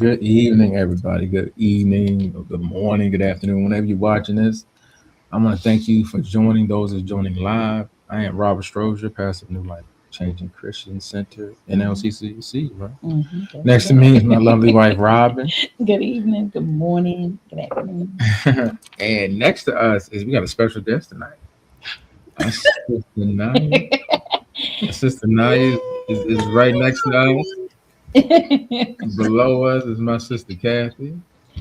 Good evening, everybody. Good evening, or good morning, good afternoon, whenever you're watching this. I want to thank you for joining those who's joining live. I am Robert Strozier, pastor of New Life Changing Christian Center, Mhm. NLCCC, right? That's Next to me is my right. lovely wife, Robin. Good evening, good morning, good afternoon. And next to us is we got a special guest tonight. Our sister Naya. Our sister Naya is right next to us. Below us is my sister Kathy.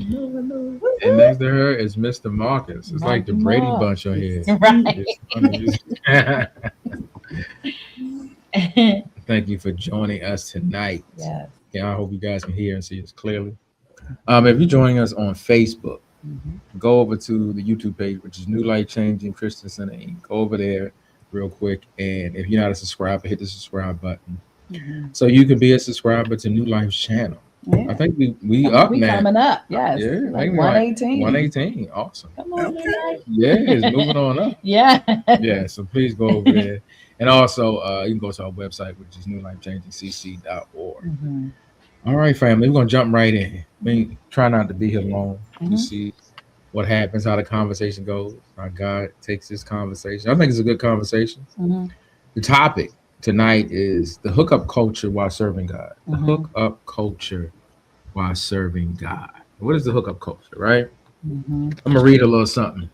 No, no. And Woo-hoo. next to her is Mr. Marcus. It's like the Marky Brady Mark. Bunch on here. Right. It's funny. Thank you for joining us tonight. Yes. Yeah, I hope you guys can hear and see us clearly. If you're joining us on Facebook, Hmm. go over to the YouTube page, which is New Life Changing Christian Center Inc. Go over there real quick. And if you're not a subscriber, hit the subscribe button Hmm. so you can be a subscriber to New Life's channel. I Yeah. think we Come on, up we now. coming up. Yes. Yeah, Like maybe like 118. 118. Awesome. Come on, Okay. tonight. Yeah, it's moving on up. Yeah. Yeah, so please go over there. And also, you can go to our website, which is newlifechangingcc.org. Hmm. All right, family, we're going to jump right in. We try not to be here long. We Hmm. see what happens, how the conversation goes, how God takes this conversation. I think it's a good conversation. Hmm. The topic tonight is the hookup culture while serving God. The Hmm. hookup culture while serving God. What is the hookup culture, right? Hmm. I'm going to read a little something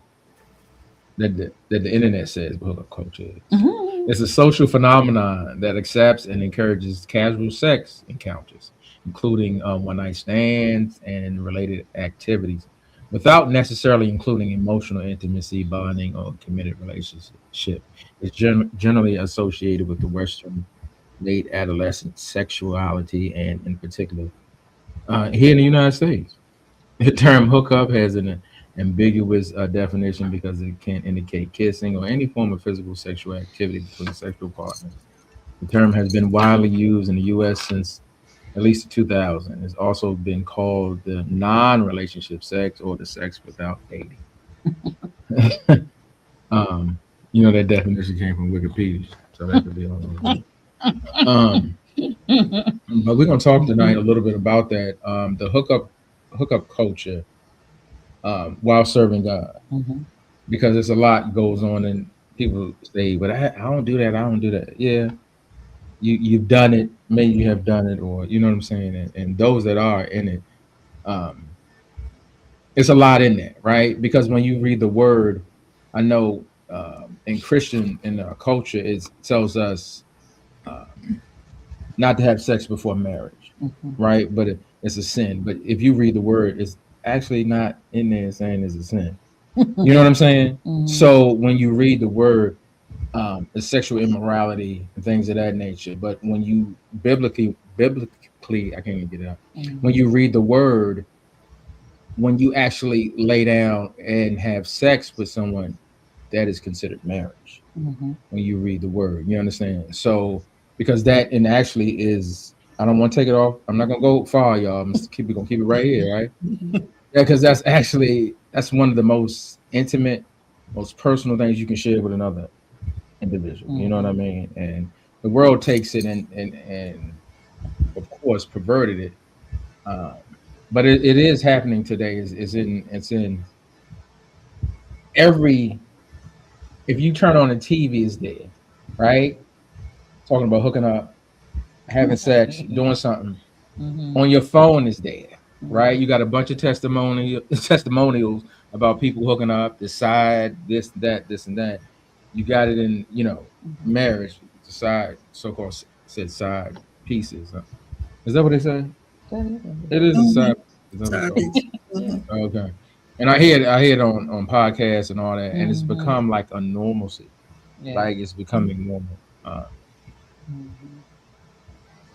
that the internet says hookup culture is. Hmm. It's a social phenomenon that accepts and encourages casual sex encounters, including one night stands and related activities, without necessarily including emotional intimacy, bonding, or committed relationship. It's generally associated with the Western late adolescent sexuality, and in particular, here in the United States. The term hookup has an ambiguous definition because it can indicate kissing or any form of physical sexual activity between sexual partners. The term has been widely used in the U.S. since at least 2000. It's also been called the non-relationship sex or the sex without dating. um, that definition came from Wikipedia, so that could be all over. Um, but we're gonna talk tonight a little bit about that. The hookup culture while serving God, Hmm. because there's a lot goes on, and people say, "But I don't do that. I don't do that." Yeah, you've done it. Maybe you have done it, or you know what I'm saying. And those that are in it, um, it's a lot in that, right? Because when you read the word, I know in Christian in our culture, it tells us not to have sex before marriage, Hmm. right? But it's a sin. But if you read the word, it's actually not in there saying it's a sin. You know what I'm saying? Hmm. So when you read the word, the sexual immorality and things of that nature. But when you biblically, I can't even get it out. When Hmm. you read the word, when you actually lay down and have sex with someone, that is considered marriage. Hmm. When you read the word, you understand? So because that and actually is, I don't want to take it off. I'm not gonna go far, y'all. Gonna keep it right here, right? Yeah, because that's one of the most intimate, most personal things you can share with another individual. You know what I Hmm. mean? And the world takes it and of course perverted it. Um, but it is happening today. It's in every, if you turn on the TV, it's there, right? Talking about hooking up, having sex, doing something Hmm. on your phone is there, right? Hmm. You got a bunch of testimonials about people hooking up, decide this, that, this, and that. You got it in, Hmm. marriage, the side, so-called said side pieces. Is that what they say? That is what It it is a is. Mhm. side. Is that what it's Sorry, called? Peach. Yeah. Okay. And I hear it on podcasts and all that, and it's Hmm. become like a normalcy, Yeah. like it's becoming normal. Hmm.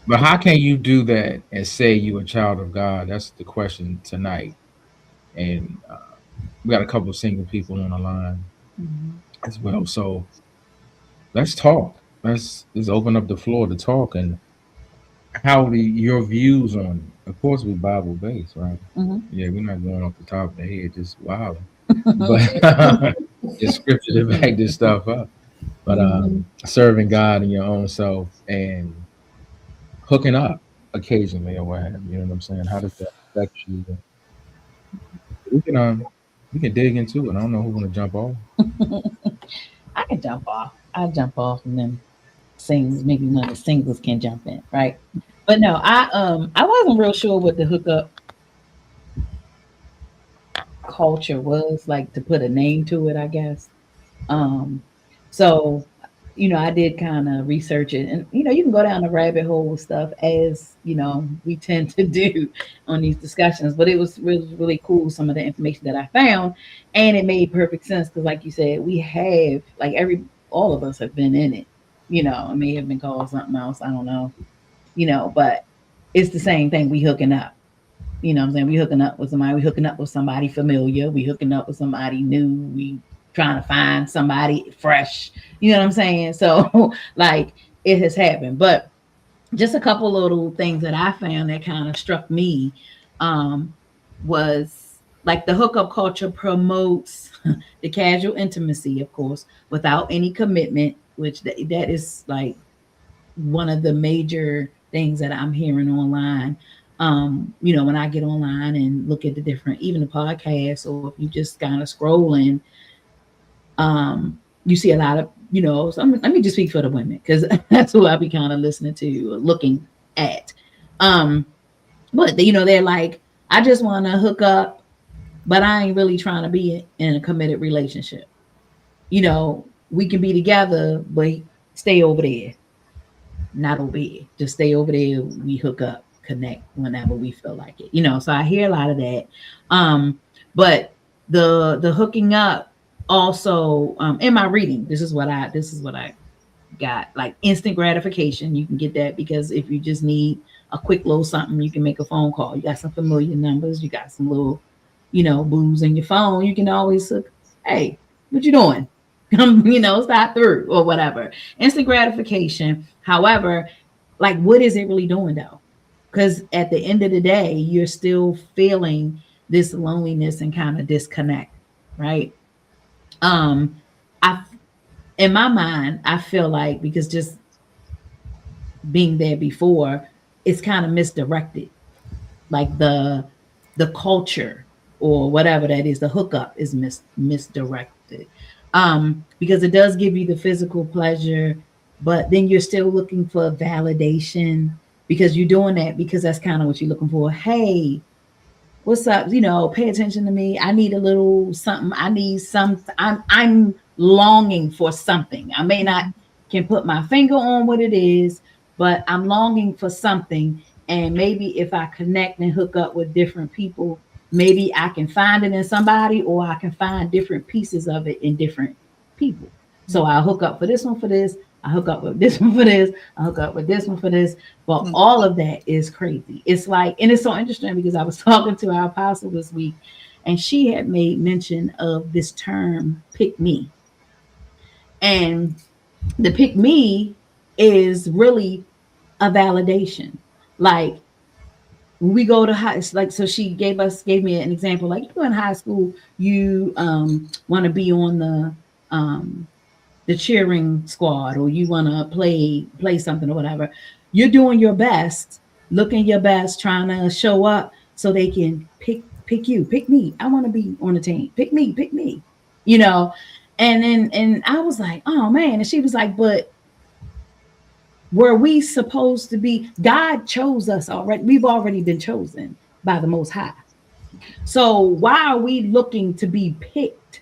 But how can you do that and say you a child of God? That's the question tonight. And we got a couple of single people on the line Hmm. as well. So let's talk. Let's open up the floor to talk, and how your views on it. Of course, we Bible based, right? Hmm. Yeah, we're not going off the top of the head, just wow. But it's scripture to back this stuff up. But Hmm. serving God in your own self and hooking up. occasionally or what have you. You know what I'm saying? How does that affect you? We can we can dig into it. I don't know who want to jump off. I can jump off. I jump off and then sings, maybe one of the singles can jump in, right? But no, I wasn't real sure what the hookup culture was, like to put a name to it, I guess. Um, so I did kind of research it, and you can go down the rabbit hole with stuff as we tend to do on these discussions. But it was really, really cool some of the information that I found, and it made perfect sense because, like you said, we have like all of us have been in it. It may have been called something else, I don't know. But it's the same thing. We hooking up. What I'm saying? We hooking up with somebody. We hooking up with somebody familiar. We hooking up with somebody new. We trying to find somebody fresh. You know what I'm saying? So like it has happened. But just a couple little things that I found that kind of struck me um, was like the hookup culture promotes the casual intimacy, of course, without any commitment, which that is like one of the major things that I'm hearing online. When I get online and look at the different, even the podcasts, or if you just kind of scrolling, you see a lot of, so let me just speak for the women because that's who I be kind of listening to or looking at. Um, but they're like, I just want to hook up, but I ain't really trying to be in a committed relationship. We can be together, but stay over there, not over here. Just stay over there. We hook up, connect whenever we feel like it. So I hear a lot of that. But the hooking up also in my reading, this is what I got, like instant gratification. You can get that because if you just need a quick little something, you can make a phone call. You got some familiar numbers, you got some little, booze in your phone. You can always look, hey, what you doing? Come, stop through or whatever. Instant gratification. However, like what is it really doing though? Because at the end of the day, you're still feeling this loneliness and kind of disconnect, right? I In my mind, I feel like because just being there before, it's kind of misdirected. Like the culture or whatever that is, the hookup is misdirected. Because it does give you the physical pleasure, but then you're still looking for validation because you're doing that because that's kind of what you're looking for. Hey, what's up? Pay attention to me. I need a little something. I need some. I'm longing for something. I may not can put my finger on what it is, but I'm longing for something. And maybe if I connect and hook up with different people, maybe I can find it in somebody, or I can find different pieces of it in different people. So I'll hook up for this one for this. I hook up with this one for this. I hook up with this one for this. But all of that is crazy. It's like, and it's so interesting because I was talking to our apostle this week, and she had made mention of this term, pick me. And the pick me is really a validation. Like when we go to high, it's like, so she gave me an example. Like you go in high school, you want to be on the cheering squad, or you want to play something or whatever. You're doing your best, looking your best, trying to show up so they can pick you, pick me. I want to be on the team. Pick me, you know. And I was like, oh man. And she was like, but were we supposed to be? God chose us already. We've already been chosen by the Most High. So why are we looking to be picked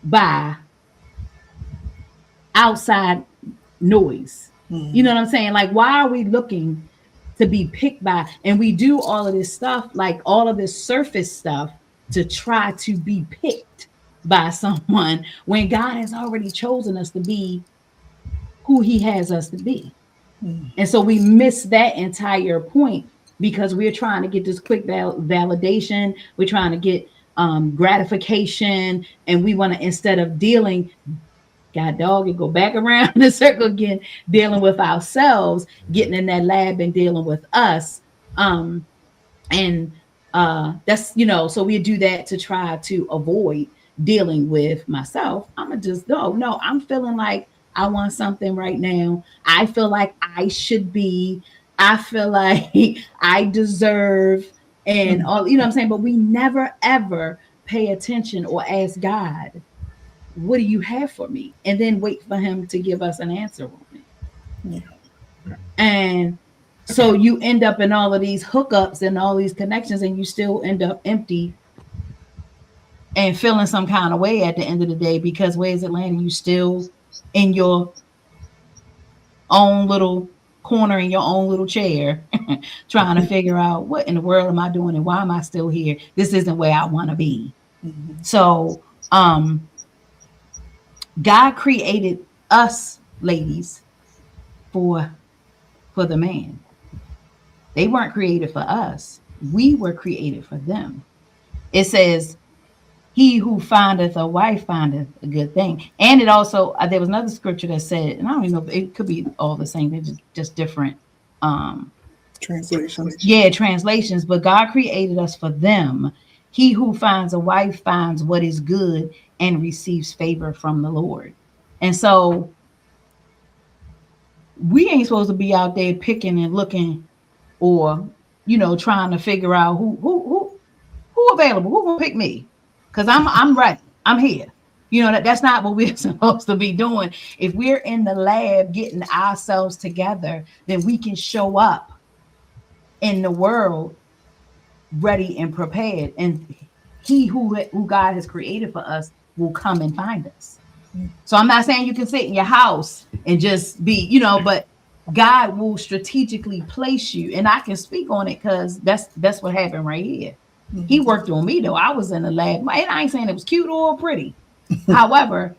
by outside noise? You know what I'm saying? Like, why are we looking to be picked by? And we do all of this stuff, like all of this surface stuff, to try to be picked by someone when God has already chosen us to be who He has us to be. And so we miss that entire point because we're trying to get this quick validation. We're trying to get gratification, and we want to, instead of dealing, God dog, and go back around in a circle again, dealing with ourselves, getting in that lab and dealing with us. And that's, so we do that to try to avoid dealing with myself. I'm gonna just no, I'm feeling like I want something right now. I feel like I should be I feel like I deserve and all, you know what I'm saying? But we never ever pay attention or ask God, what do you have for me? And then wait for him to give us an answer on it. Yeah. And so you end up in all of these hookups and all these connections, and you still end up empty and feeling some kind of way at the end of the day, because where's it landing? You still in your own little corner, in your own little chair, trying to figure out what in the world am I doing and why am I still here? This isn't where I want to be. Mhm. So God created us ladies for the man. They weren't created for us. We were created for them. It says, he who findeth a wife findeth a good thing. And it also, there was another scripture that said, and I don't even know if it could be all the same, they're just different Translations. translations, but God created us for them. He who finds a wife finds what is good and receives favor from the Lord. And so we ain't supposed to be out there picking and looking, or trying to figure out who available, who gonna pick me, because I'm ready, I'm here. That's not what we're supposed to be doing. If we're in the lab getting ourselves together, then we can show up in the world ready and prepared, and he who God has created for us will come and find us. So I'm not saying you can sit in your house and just be, but God will strategically place you. And I can speak on it because that's what happened right here. Mm-hmm. He worked on me though. I was in the lab. And I ain't saying it was cute or pretty. However,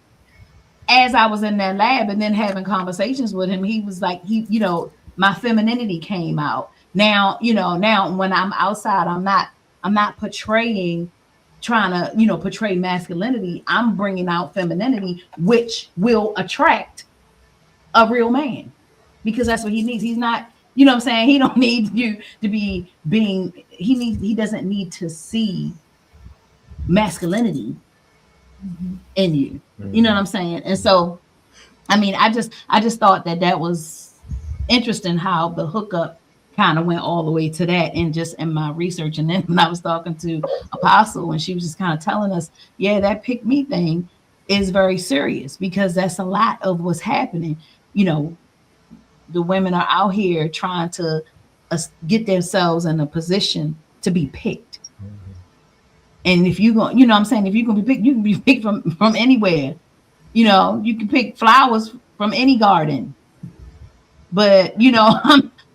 as I was in that lab and then having conversations with him, he was like, my femininity came out. Now when I'm outside, I'm not trying to portray masculinity. I'm bringing out femininity, which will attract a real man, because that's what he needs. He's not, what I'm saying, he don't need you to be he doesn't need to see masculinity in you. You know what I'm saying? And so I mean, I just thought that was interesting, how the hookup kind of went all the way to that, and just in my research. And then when I was talking to Apostle, and she was just kind of telling us, yeah, that pick me thing is very serious, because that's a lot of what's happening. The women are out here trying to get themselves in a position to be picked. And if you go, what I'm saying, if you're gonna be picked, you can be picked from anywhere. You can pick flowers from any garden. But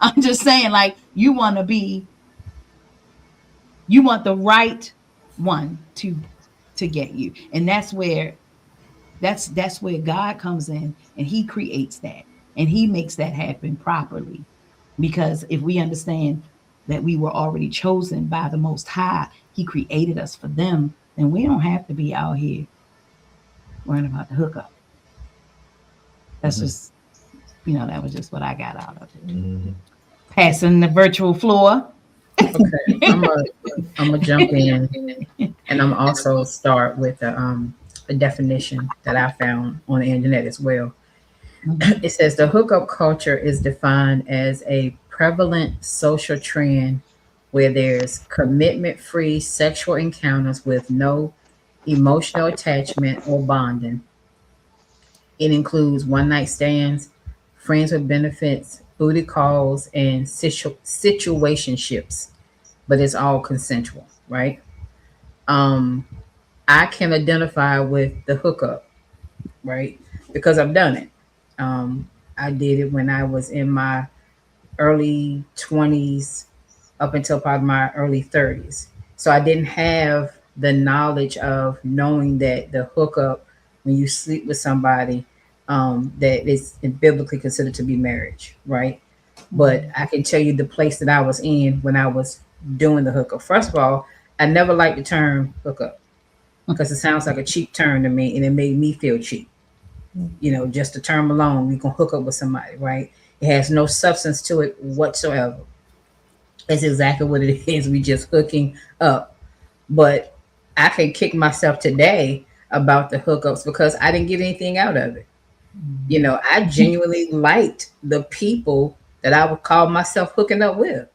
I'm just saying, like, you want the right one to get you. And that's where God comes in, and he creates that, and he makes that happen properly. Because if we understand that we were already chosen by the Most High, he created us for them, then we don't have to be out here worrying about the hookup. That's just, that was just what I got out of it. Mm-hmm. Passing the virtual floor. Okay, I'm gonna jump in, and I'm also start with a definition that I found on the internet as well. Mm-hmm. It says the hookup culture is defined as a prevalent social trend where there's commitment-free sexual encounters with no emotional attachment or bonding. It includes one-night stands, friends with benefits, booty calls, and situationships, but it's all consensual, right? I can identify with the hookup, right? Because I've done it. I did it when I was in my early 20s up until probably my early 30s. So I didn't have the knowledge of knowing that the hookup, when you sleep with somebody, that is biblically considered to be marriage, right? But I can tell you the place that I was in when I was doing the hookup. First of all, I never liked the term hookup because it sounds like a cheap term to me, and it made me feel cheap. Just the term alone, you can hook up with somebody, right? It has no substance to it whatsoever. It's exactly what it is. We just hooking up. But I can kick myself today about the hookups because I didn't get anything out of it. I genuinely liked the people that I would call myself hooking up with.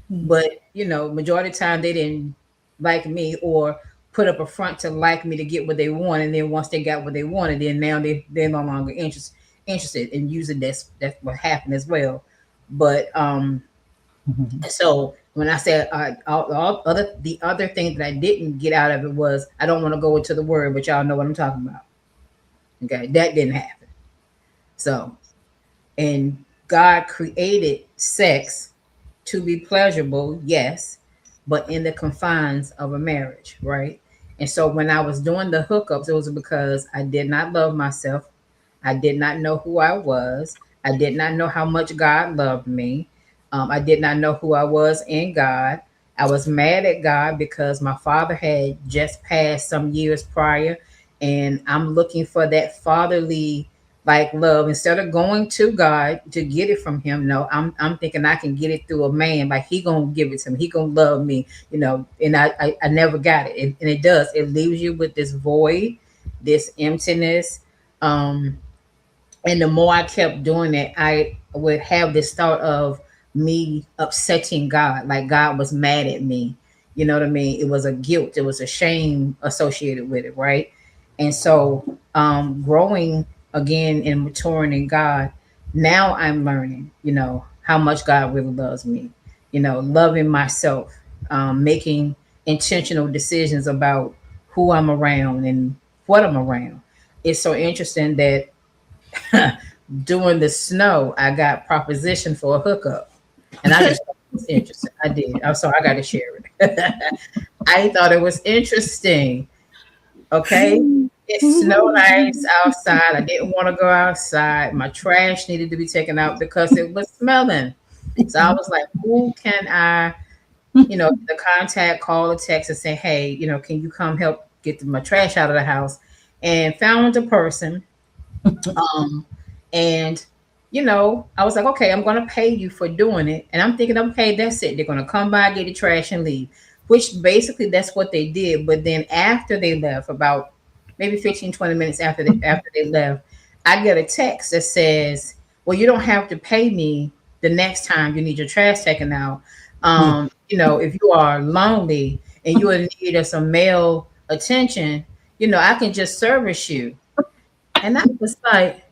But majority of the time they didn't like me or put up a front to like me to get what they want. And then once they got what they wanted, then now they're no longer interested. And usually that's what happened as well. But so when I said the other thing that I didn't get out of it was, I don't want to go into the word, but y'all know what I'm talking about. Okay, that didn't happen. So, and God created sex to be pleasurable, yes, but in the confines of a marriage, right? And so when I was doing the hookups, it was because I did not love myself. I did not know who I was. I did not know how much God loved me. I did not know who I was in God. I was mad at God because my father had just passed some years prior, and I'm looking for that fatherly like love instead of going to God to get it from him. No, I'm thinking I can get it through a man, like he gonna give it to me, he gonna love me, and I never got it. And it does, it leaves you with this void, this emptiness. And the more I kept doing it, I would have this thought of me upsetting God, like God was mad at me. You know what I mean? It was a guilt, it was a shame associated with it, right? And so growing again and maturing in God, now I'm learning, how much God really loves me, loving myself, making intentional decisions about who I'm around and what I'm around. It's so interesting that during the snow, I got propositioned for a hookup. And I just thought it was interesting. I did. I'm sorry, I got to share it. I thought it was interesting. Okay. It snowed ice outside. I didn't want to go outside. My trash needed to be taken out because it was smelling. So I was like, who can I, the contact, call or text and say, hey, can you come help get my trash out of the house? And found a person. And I was like, okay, I'm going to pay you for doing it. And I'm thinking, okay, that's it. They're going to come by, get the trash and leave, which basically that's what they did. But then after they left, about maybe 15, 20 minutes after they left, I get a text that says, well, you don't have to pay me the next time you need your trash taken out. If you are lonely and you are in need of some male attention, I can just service you. And I was like,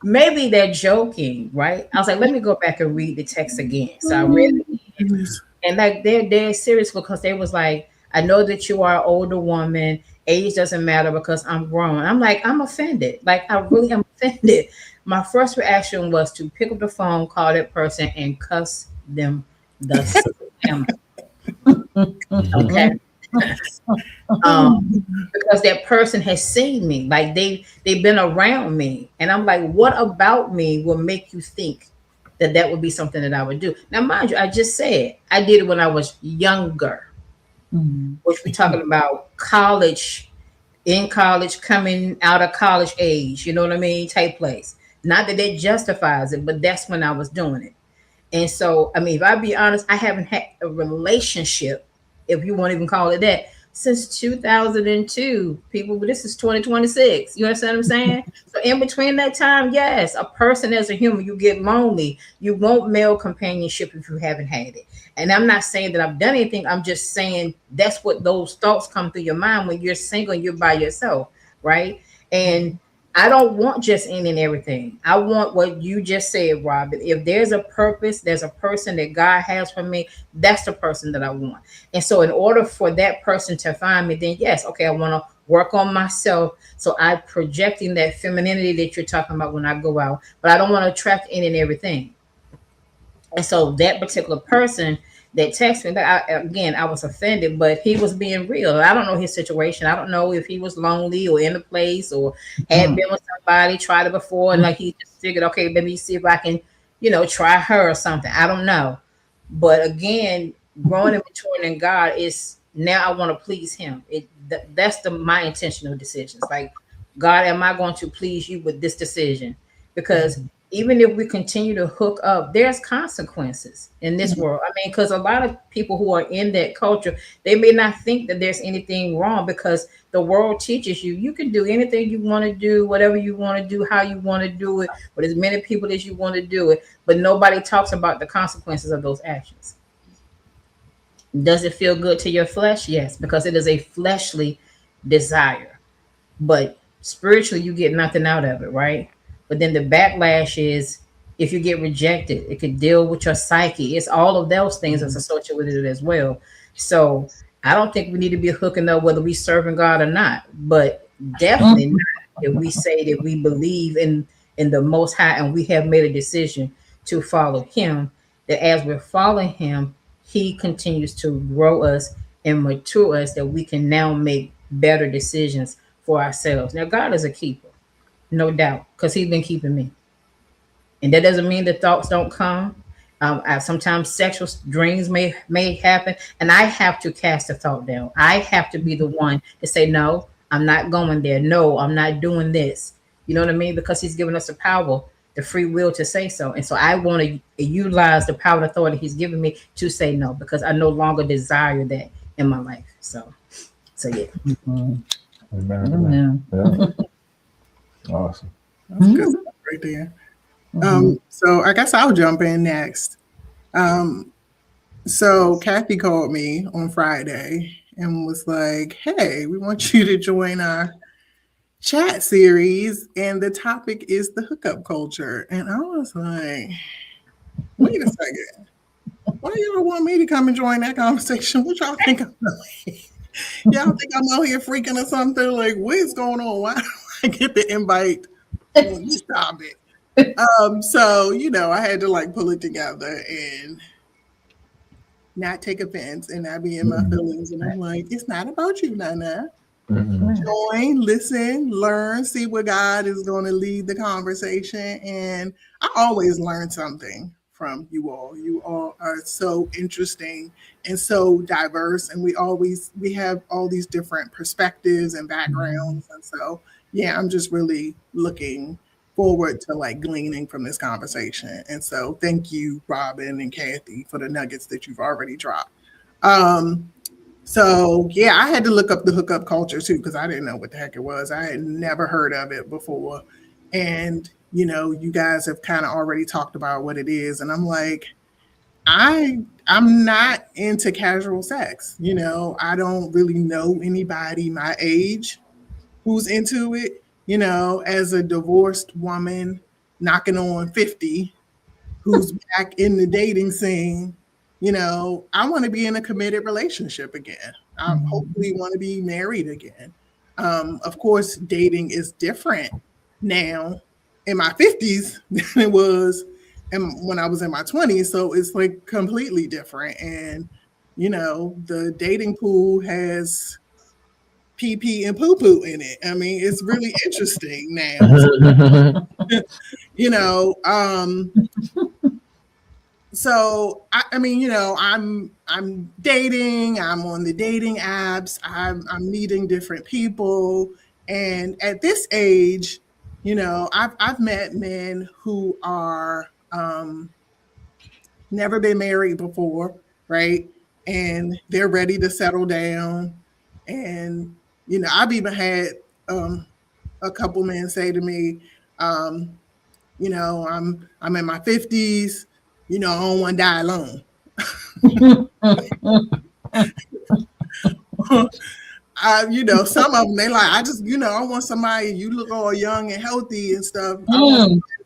maybe they're joking, right? I was like, let me go back and read the text again. So I read it again. And like they're serious because they was like, I know that you are an older woman. Age doesn't matter because I'm grown. I'm like, I'm offended. Like I really am offended. My first reaction was to pick up the phone, call that person, and cuss them the same. Okay. Because that person has seen me, like they've been around me, and I'm like, what about me will make you think that would be something that I would do? Now, mind you, I just said I did it when I was younger, which we're talking about college, in college, coming out of college age, you know what I mean, type place. Not that justifies it, but that's when I was doing it. And so, I mean, if I be honest, I haven't had a relationship, if you want to even call it that, since 2002. People, this is 2026. You understand what I'm saying? So in between that time, yes, a person as a human, you get lonely. You want male companionship if you haven't had it. And I'm not saying that I've done anything. I'm just saying that's what those thoughts come through your mind when you're single and you're by yourself, right? And I don't want just any and everything. I want what you just said, Robin. If there's a purpose, there's a person that God has for me, that's the person that I want. And so in order for that person to find me, then yes, okay, I want to work on myself. So I'm projecting that femininity that you're talking about when I go out, but I don't want to attract any and everything. And so that particular person that texted me, I was offended, but he was being real. I don't know his situation. I don't know if he was lonely or in a place or had been with somebody, tried it before, and like he just figured, okay, let me see if I can, try her or something. I don't know. But again, growing and maturing in God is now I want to please him. That's my intentional decisions. Like, God, am I going to please you with this decision? Because even if we continue to hook up, there's consequences in this world. I mean, because a lot of people who are in that culture, they may not think that there's anything wrong, because the world teaches you can do anything you want to do, whatever you want to do, how you want to do it, with as many people as you want to do it. But nobody talks about the consequences of those actions. Does it feel good to your flesh? Yes, because it is a fleshly desire. But spiritually, you get nothing out of it, right? But then the backlash is, if you get rejected, it could deal with your psyche. It's all of those things that's associated with it as well. So I don't think we need to be hooking up whether we serving God or not, but definitely not if we say that we believe in the Most High and we have made a decision to follow Him. That as we're following Him, He continues to grow us and mature us, that we can now make better decisions for ourselves. Now, God is a keeper, no doubt, because He's been keeping me. And that doesn't mean the thoughts don't come. Sometimes sexual dreams may happen, and I have to cast the thought down. I have to be the one to say, no, I'm not going there. No, I'm not doing this. You know what I mean? Because He's given us the power, the free will to say so. And so I want to utilize the power and authority He's given me to say no, because I no longer desire that in my life. So yeah. Amen. Yeah. Awesome. That's good stuff right there. So I guess I'll jump in next. So Kathy called me on Friday and was like, hey, we want you to join our chat series, and the topic is the hookup culture. And I was like, wait a second. Why y'all want me to come and join that conversation? What y'all think I'm doing? Y'all think I'm out here freaking or something? Like, what's going on? Why do I get the invite on this topic? So, I had to like pull it together and not take offense and not be in my feelings. And I'm like, it's not about you, Nana. Join, listen, learn, see where God is going to lead the conversation. And I always learn something from you all. You all are so interesting and so diverse, and we have all these different perspectives and backgrounds. And so, yeah, I'm just really looking forward to like gleaning from this conversation. And so thank you, Robin and Kathy, for the nuggets that you've already dropped. So yeah, I had to look up the hookup culture too, because I didn't know what the heck it was. I had never heard of it before. And you guys have kind of already talked about what it is. And I'm like, I'm not into casual sex. I don't really know anybody my age who's into it. As a divorced woman knocking on 50, who's back in the dating scene, I want to be in a committed relationship again. I hopefully want to be married again. Of course, dating is different now in my 50s than it was when I was in my 20s. So it's like completely different. And, the dating pool has pee and poo in it. I mean, it's really interesting now. So I mean, I'm dating. I'm on the dating apps. I'm meeting different people, and at this age, I've met men who are never been married before, right? And they're ready to settle down, and I've even had a couple men say to me, I'm in my 50s, I don't want to die alone. Some of them, they like, I just, I want somebody, you look all young and healthy and stuff, I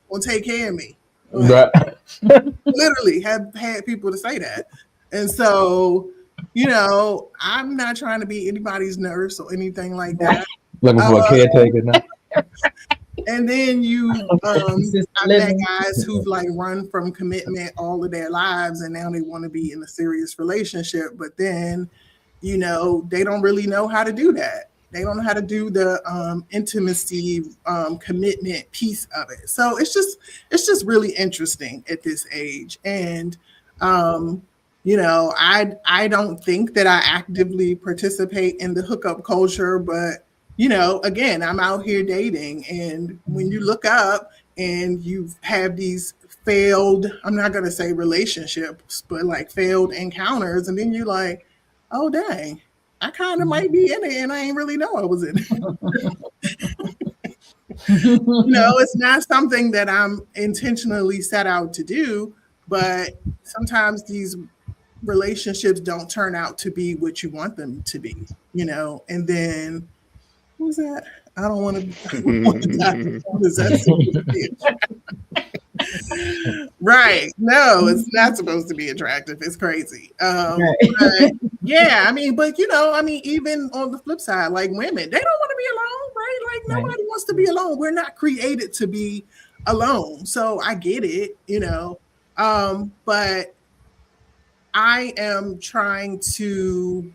want to take care of me. Like, literally have had people to say that. And so, I'm not trying to be anybody's nurse or anything like that. Looking for a caretaker now. And then I've met guys who've like run from commitment all of their lives, and now they want to be in a serious relationship. But then, they don't really know how to do that. They don't know how to do the intimacy, commitment piece of it. So it's just really interesting at this age. And I don't think that I actively participate in the hookup culture, but again, I'm out here dating, and when you look up and you have these failed, I'm not going to say relationships, but like failed encounters. And then you're like, oh, dang, I kind of might be in it and I ain't really know I was in it. No, it's not something that I'm intentionally set out to do, but sometimes these relationships don't turn out to be what you want them to be, and then who's that? I don't want to. Right. No, it's not supposed to be attractive. It's crazy. But yeah, I mean, but even on the flip side, like women, they don't want to be alone, right? Like nobody wants to be alone. We're not created to be alone. So I get it, but I am trying to,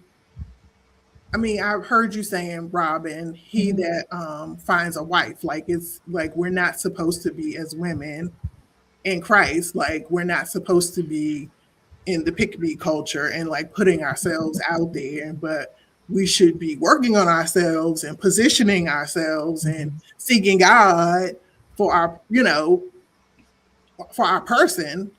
I've heard you saying, Robin, he that finds a wife, like it's like we're not supposed to be as women in Christ, like we're not supposed to be in the pick-me culture and like putting ourselves out there, but we should be working on ourselves and positioning ourselves and seeking God for our, for our person,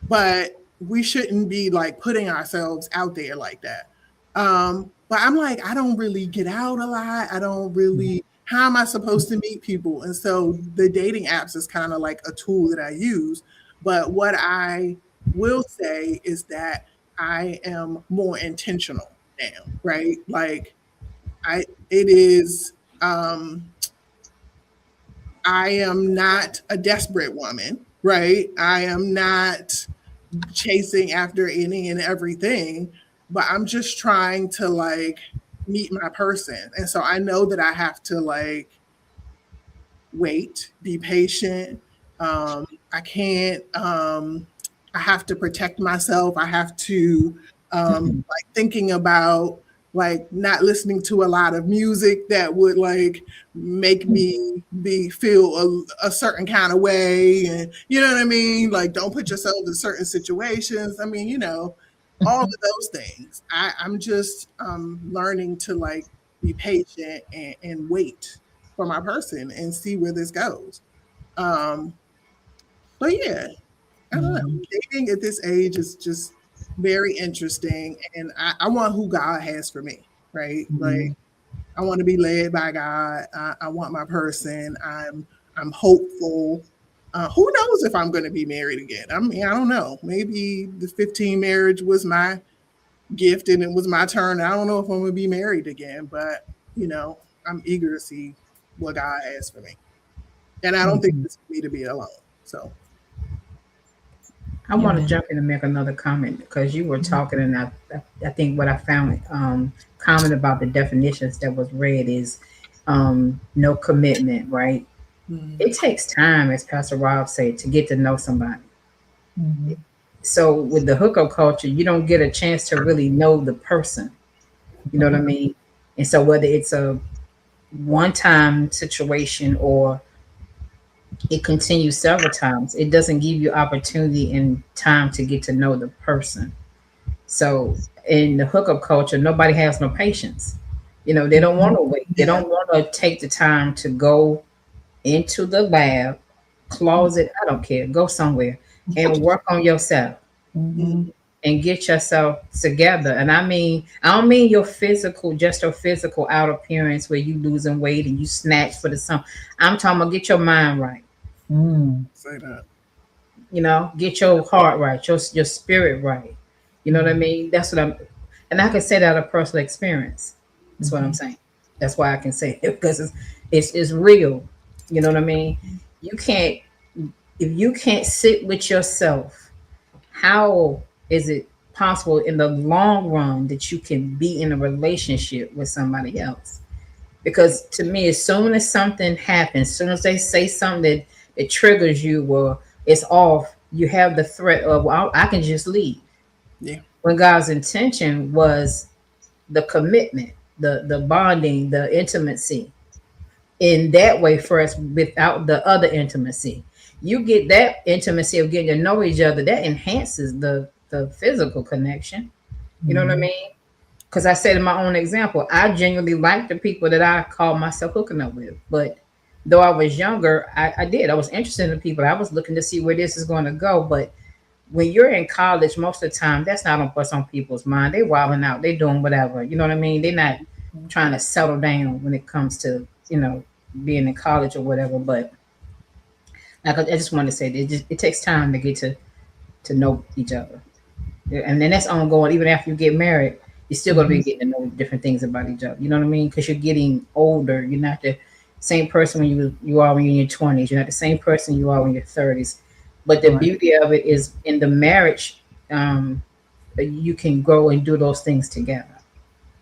but we shouldn't be like putting ourselves out there like that. But I'm like, I don't really get out a lot. I don't really, how am I supposed to meet people? And so the dating apps is kind of like a tool that I use. But what I will say is that I am more intentional now, right? Like I am not a desperate woman, right? I am not chasing after any and everything, but I'm just trying to like meet my person. And so I know that I have to like wait, be patient. I can't, I have to protect myself. I have to like thinking about like not listening to a lot of music that would like make me feel a certain kind of way. And you know what I mean? Like don't put yourself in certain situations. All of those things. I'm just learning to like be patient and wait for my person and see where this goes. But yeah, I don't know. Dating at this age is just very interesting, and I want who God has for me, right? Like I want to be led by God. I want my person. I'm hopeful. Who knows if I'm going to be married again? I don't know. Maybe the 15 marriage was my gift and it was my turn. I don't know if I'm going to be married again, but I'm eager to see what God has for me. And I don't think it's for me to be alone. So I want to jump in and make another comment because you were talking, and I think what I found comment about the definitions that was read is no commitment, right? It takes time, as Pastor Rob said, to get to know somebody. So with the hookup culture, you don't get a chance to really know the person. You know what I mean? And so whether it's a one-time situation or it continues several times, it doesn't give you opportunity and time to get to know the person. So in the hookup culture, nobody has no patience. They don't want to wait. They don't want to take the time to go into the lab, closet, I don't care, go somewhere and work on yourself and get yourself together. And I don't mean your physical, just your physical out appearance where you losing weight and you snatch for the sun. I'm talking about get your mind right. Say that. Get your heart right, your spirit right. You know what I mean? That's what and I can say that out of personal experience. That's what I'm saying. That's why I can say it, because it's real. You know what I mean? If you can't sit with yourself, how is it possible in the long run that you can be in a relationship with somebody else? Because to me, as soon as something happens, as soon as they say something that triggers you or it's off, you have the threat of, well, I can just leave. Yeah. When God's intention was the commitment, the bonding, the intimacy. In that way first, without the other intimacy. You get that intimacy of getting to know each other, that enhances the physical connection. You know what I mean? Because I said in my own example, I genuinely like the people that I call myself hooking up with, but though I was younger, I was interested in people. I was looking to see where this is going to go. But when you're in college, most of the time, that's not on what's on people's mind. They wilding out. They doing whatever. You know what I mean? They're not trying to settle down when it comes to, being in college or whatever. But like I just wanted to say, it takes time to get to know each other. And then that's ongoing. Even after you get married, you're still going to be getting to know different things about each other. You know what I mean? Because you're getting older. You're not the same person when you are when you're in your 20s. You're not the same person you are when you're 30s. But the beauty of it is in the marriage, you can grow and do those things together.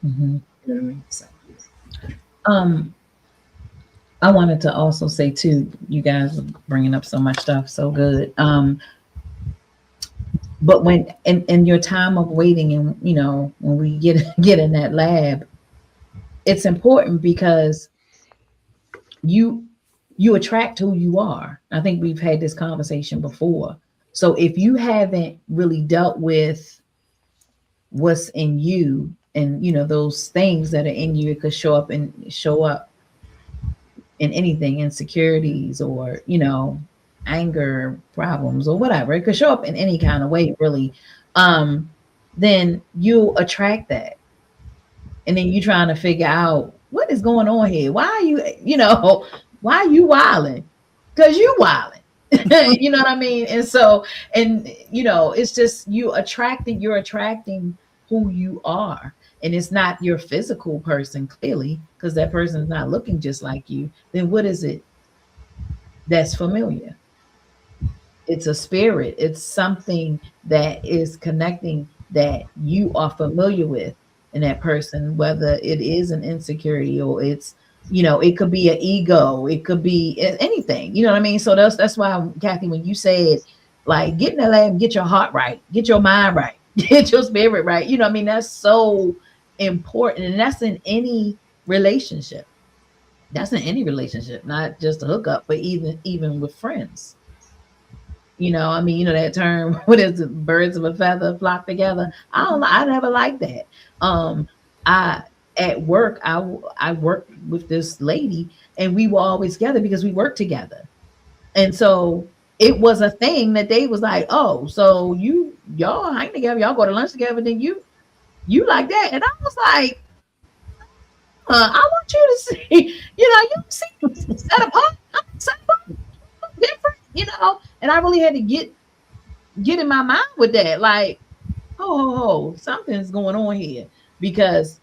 Mm-hmm. You know what I mean? So. I wanted to also say too, you guys are bringing up so much stuff, so good. But when in your time of waiting, and when we get in that lab, it's important because you attract who you are. I think we've had this conversation before. So if you haven't really dealt with what's in you, and those things that are in you, it could show up in anything, insecurities or anger problems or whatever. It could show up in any kind of way, really. Then you attract that, and then you trying to figure out what is going on here. Why are why are you wilding? Because you wilding. You know what I mean? And so, it's just you're attracting who you are. And it's not your physical person, clearly, because that person is not looking just like you. Then what is it that's familiar? It's a spirit. It's something that is connecting that you are familiar with in that person, whether it is an insecurity or it's, it could be an ego. It could be anything. You know what I mean? So that's why, Kathy, when you said, like, get in the lab, get your heart right, get your mind right, get your spirit right. You know what I mean? That's so important, and that's in any relationship. That's in any relationship, not just a hookup, but even with friends. I mean, that term, what is it? Birds of a feather flock together. I never liked that. At work, I worked with this lady, and we were always together because we worked together. And so it was a thing that they was like, oh, so y'all hang together, y'all go to lunch together, then you like that. And I was like, I want you to see, you see set apart, different, and I really had to get in my mind with that. Like, something's going on here, because,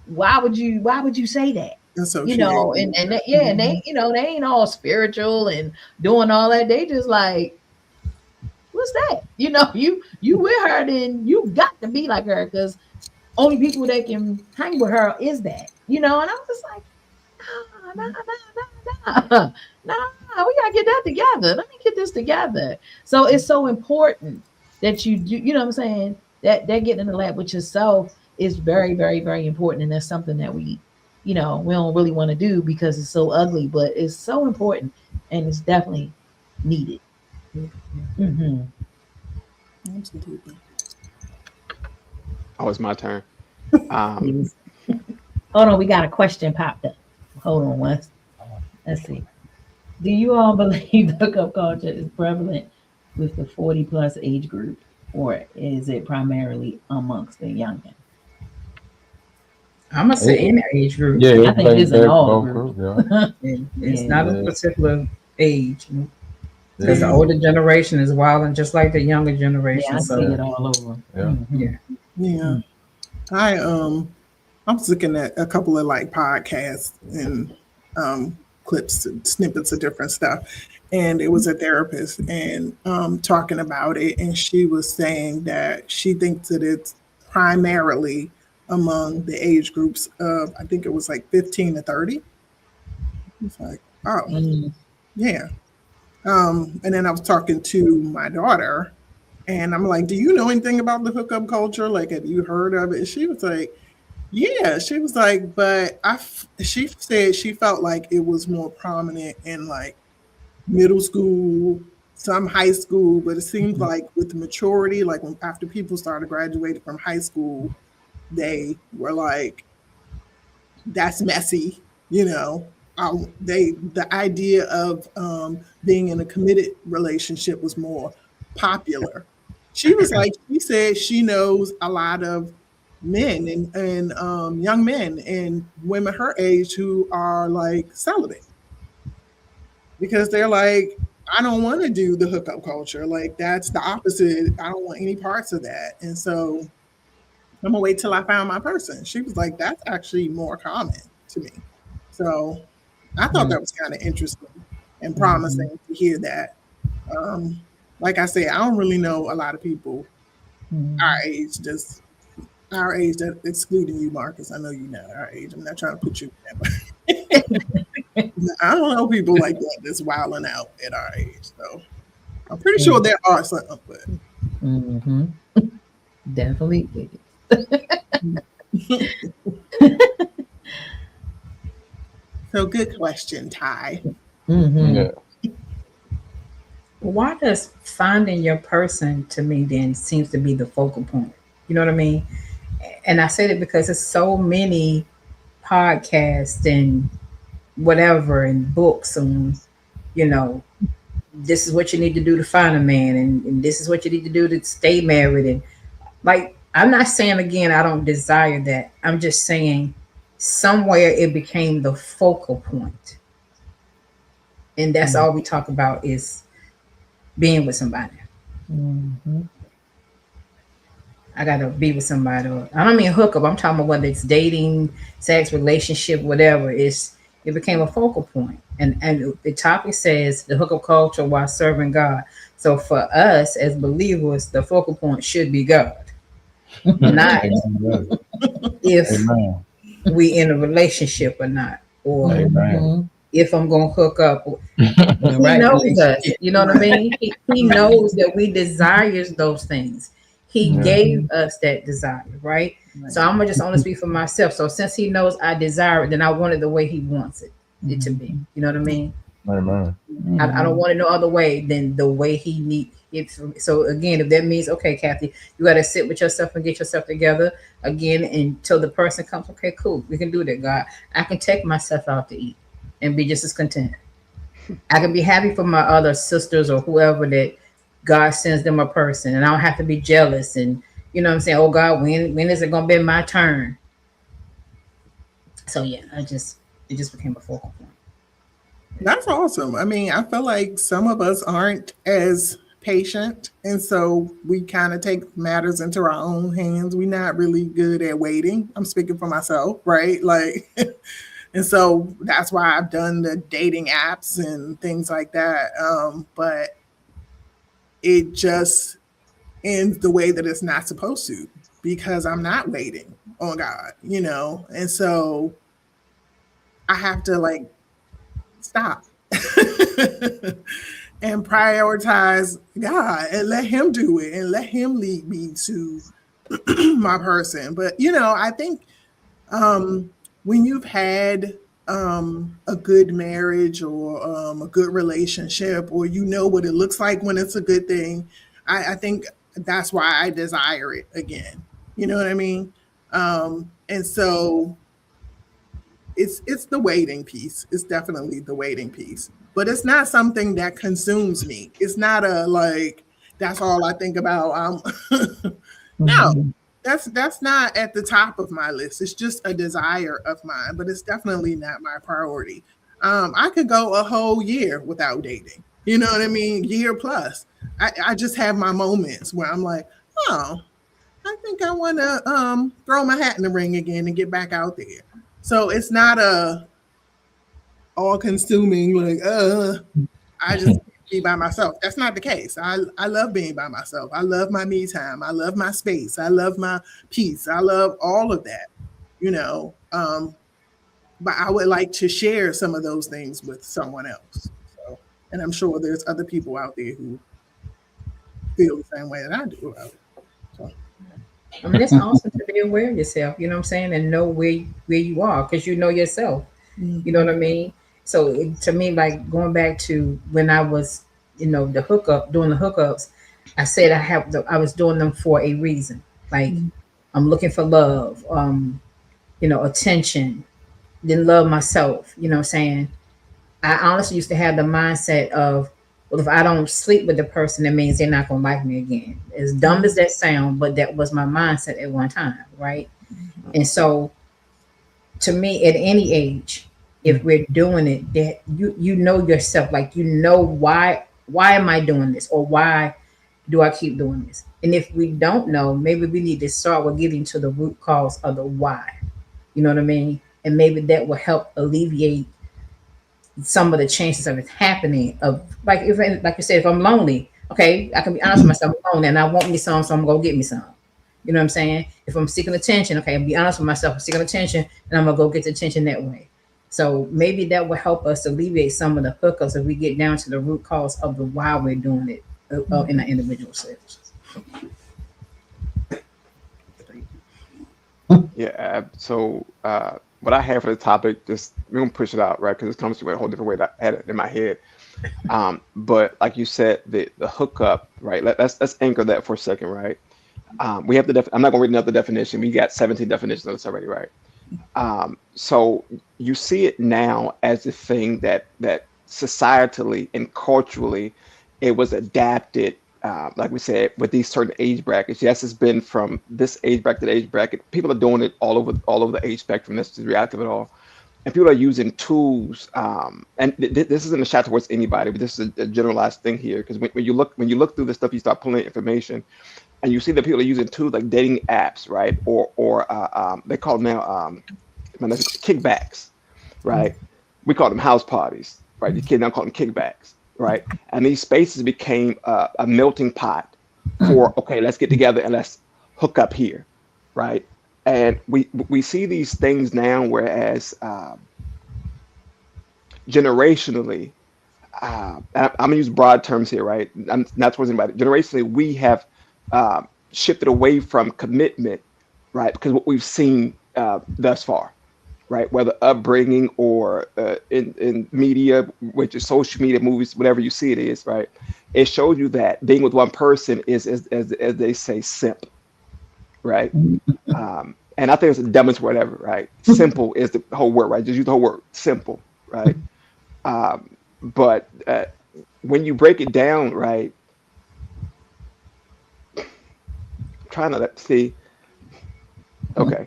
why would you say that? And they, and they, they ain't all spiritual and doing all that. They just like, what's that? You with her, then you got to be like her, because only people that can hang with her is that, and I was just like, nah, we gotta get that together. Let me get this together. So it's so important that you do, what I'm saying? That getting in the lab with yourself is very, very, very important. And that's something that we don't really want to do because it's so ugly, but it's so important and it's definitely needed. Mm-hmm. Absolutely. Oh, it's my turn. Hold on, we got a question popped up. Hold on, Wes. Let's see. Do you all believe the hookup culture is prevalent with the 40 plus age group, or is it primarily amongst the youngin? I'm gonna say in that age group. Yeah, I think it's in all groups. It's not a particular age. Because the older generation is wild and just like the younger generation. Yeah, I see it all over. Yeah. Mm-hmm. Yeah. I was looking at a couple of like podcasts and clips and snippets of different stuff. And it was a therapist and talking about it. And she was saying that she thinks that it's primarily among the age groups of, I think it was like 15 to 30. It's like, oh, yeah. And then I was talking to my daughter and I'm like, do you know anything about the hookup culture? Like, have you heard of it? She was like, yeah. She was like, but she said she felt like it was more prominent in like middle school, some high school, but it seems like with the maturity, like when after people started graduating from high school, they were like, that's messy, the idea of being in a committed relationship was more popular. She was like, she said she knows a lot of men and young men and women her age who are like celibate because they're like, I don't want to do the hookup culture. Like that's the opposite. I don't want any parts of that. And so I'm gonna wait till I found my person. She was like, that's actually more common to me. So I thought that was kind of interesting and promising to hear that. Like I said, I don't really know a lot of people our age, just our age, that excluding you, Marcus. I know you're not our age. I'm not trying to put you in that. I don't know people like that that's wilding out at our age. So I'm pretty sure there are some, but Definitely. so good question, Ty. Yeah. Why does finding your person to me then seems to be the focal point? You know what I mean? And I say that because there's so many podcasts and whatever and books and, you know, this is what you need to do to find a man and this is what you need to do to stay married. And like, I'm not saying again, I don't desire that. I'm just saying somewhere it became the focal point. And that's all we talk about is being with somebody. I gotta be with somebody. I don't mean hookup. I'm talking about whether it's dating, sex, relationship, whatever. It became a focal point. And the topic says the hookup culture while serving God. So for us as believers, the focal point should be God. Not if we in a relationship or not, or if I'm gonna hook up. He knows us. You know what I mean? He knows that we desires those things. He gave us that desire, right? So I'm gonna just only speak for myself. So since he knows I desire it, then I want it the way he wants it to be. You know what I mean? Amen. I don't want it no other way than the way he needs it. So again, if that means, okay, Kathy, you got to sit with yourself and get yourself together again until the person comes. Okay, cool, we can do that, God. I can take myself out to eat and be just as content. I can be happy for my other sisters or whoever that God sends them a person, and I don't have to be jealous. And you know what I'm saying? Oh God, when is it gonna be my turn? So yeah, it just became a focal point. That's awesome. I mean, I feel like some of us aren't as patient, and so we kind of take matters into our own hands. We're not really good at waiting. I'm speaking for myself, right? Like, and so that's why I've done the dating apps and things like that. But it just ends the way that it's not supposed to because I'm not waiting on God, you know? And so I have to like stop and prioritize God and let him do it and let him lead me to my person. But, you know, I think when you've had a good marriage or a good relationship, or you know what it looks like when it's a good thing, I think that's why I desire it again. You know what I mean? And so it's the waiting piece. It's definitely the waiting piece. But it's not something that consumes me. It's not a like that's all I think about. No, that's not at the top of my list. It's just a desire of mine, but it's definitely not my priority. I could go a whole year without dating. You know what I mean? Year plus. I just have my moments where I'm like, oh, I think I want to throw my hat in the ring again and get back out there. So it's not a all-consuming like, I just be by myself. That's not the case. I love being by myself. I love my me time. I love my space. I love my peace. I love all of that, you know. But I would like to share some of those things with someone else. So, and I'm sure there's other people out there who feel the same way that I do about it. So. I mean, it's awesome to be aware of yourself, you know what I'm saying, and know where you are because you know yourself. You know what I mean? So to me, like going back to when I was, you know, doing the hookups, I said I was doing them for a reason. Like I'm looking for love, you know, attention, didn't love myself. You know what I'm saying? I honestly used to have the mindset of, well, if I don't sleep with the person, that means they're not gonna like me again. As dumb as that sound, but that was my mindset at one time, right? And so, to me, at any age, if we're doing it, that you know yourself, like you know why am I doing this, or why do I keep doing this? And if we don't know, maybe we need to start with getting to the root cause of the why. You know what I mean? And maybe that will help alleviate some of the chances of it happening. Of like, if like you said, if I'm lonely, okay, I can be honest with myself, I'm lonely and I want me some, so I'm gonna go get me some. You know what I'm saying? If I'm seeking attention, okay, I'll be honest with myself, I'm seeking attention, and I'm gonna go get the attention that way. So maybe that will help us alleviate some of the hookups if we get down to the root cause of the why we're doing it in the individual selves. Yeah. So what I have for the topic, just we're gonna push it out, right? Because it comes to a whole different way that I had it in my head. But like you said, the hookup, right? Let's anchor that for a second, right? We have I'm not gonna read another definition. We got 17 definitions of this already, right? So you see it now as a thing that societally and culturally it was adapted. Like we said, with these certain age brackets. Yes, it's been from this age bracket to age bracket. People are doing it all over the age spectrum. That's the reality of it all. And people are using tools. And this isn't a shot towards anybody, but this is a generalized thing here. Because when you look through this stuff, you start pulling information, and you see that people are using tools like dating apps, right? Or they call them now kickbacks, right? We call them house parties, right? You kids now call them kickbacks, right? And these spaces became a melting pot for, okay, let's get together and let's hook up here, right? And we see these things now, whereas generationally, I'm gonna use broad terms here, right? I'm not towards anybody. Generationally, we have shifted away from commitment, right? Because what we've seen thus far, right? Whether upbringing or in media, which is social media, movies, whatever you see it is, right? It shows you that being with one person is, as they say, simp, right? And I think it's the dumbest word ever, right? Simple is the whole word, right? Just use the whole word, simple, right? But when you break it down, right? Trying to see, okay.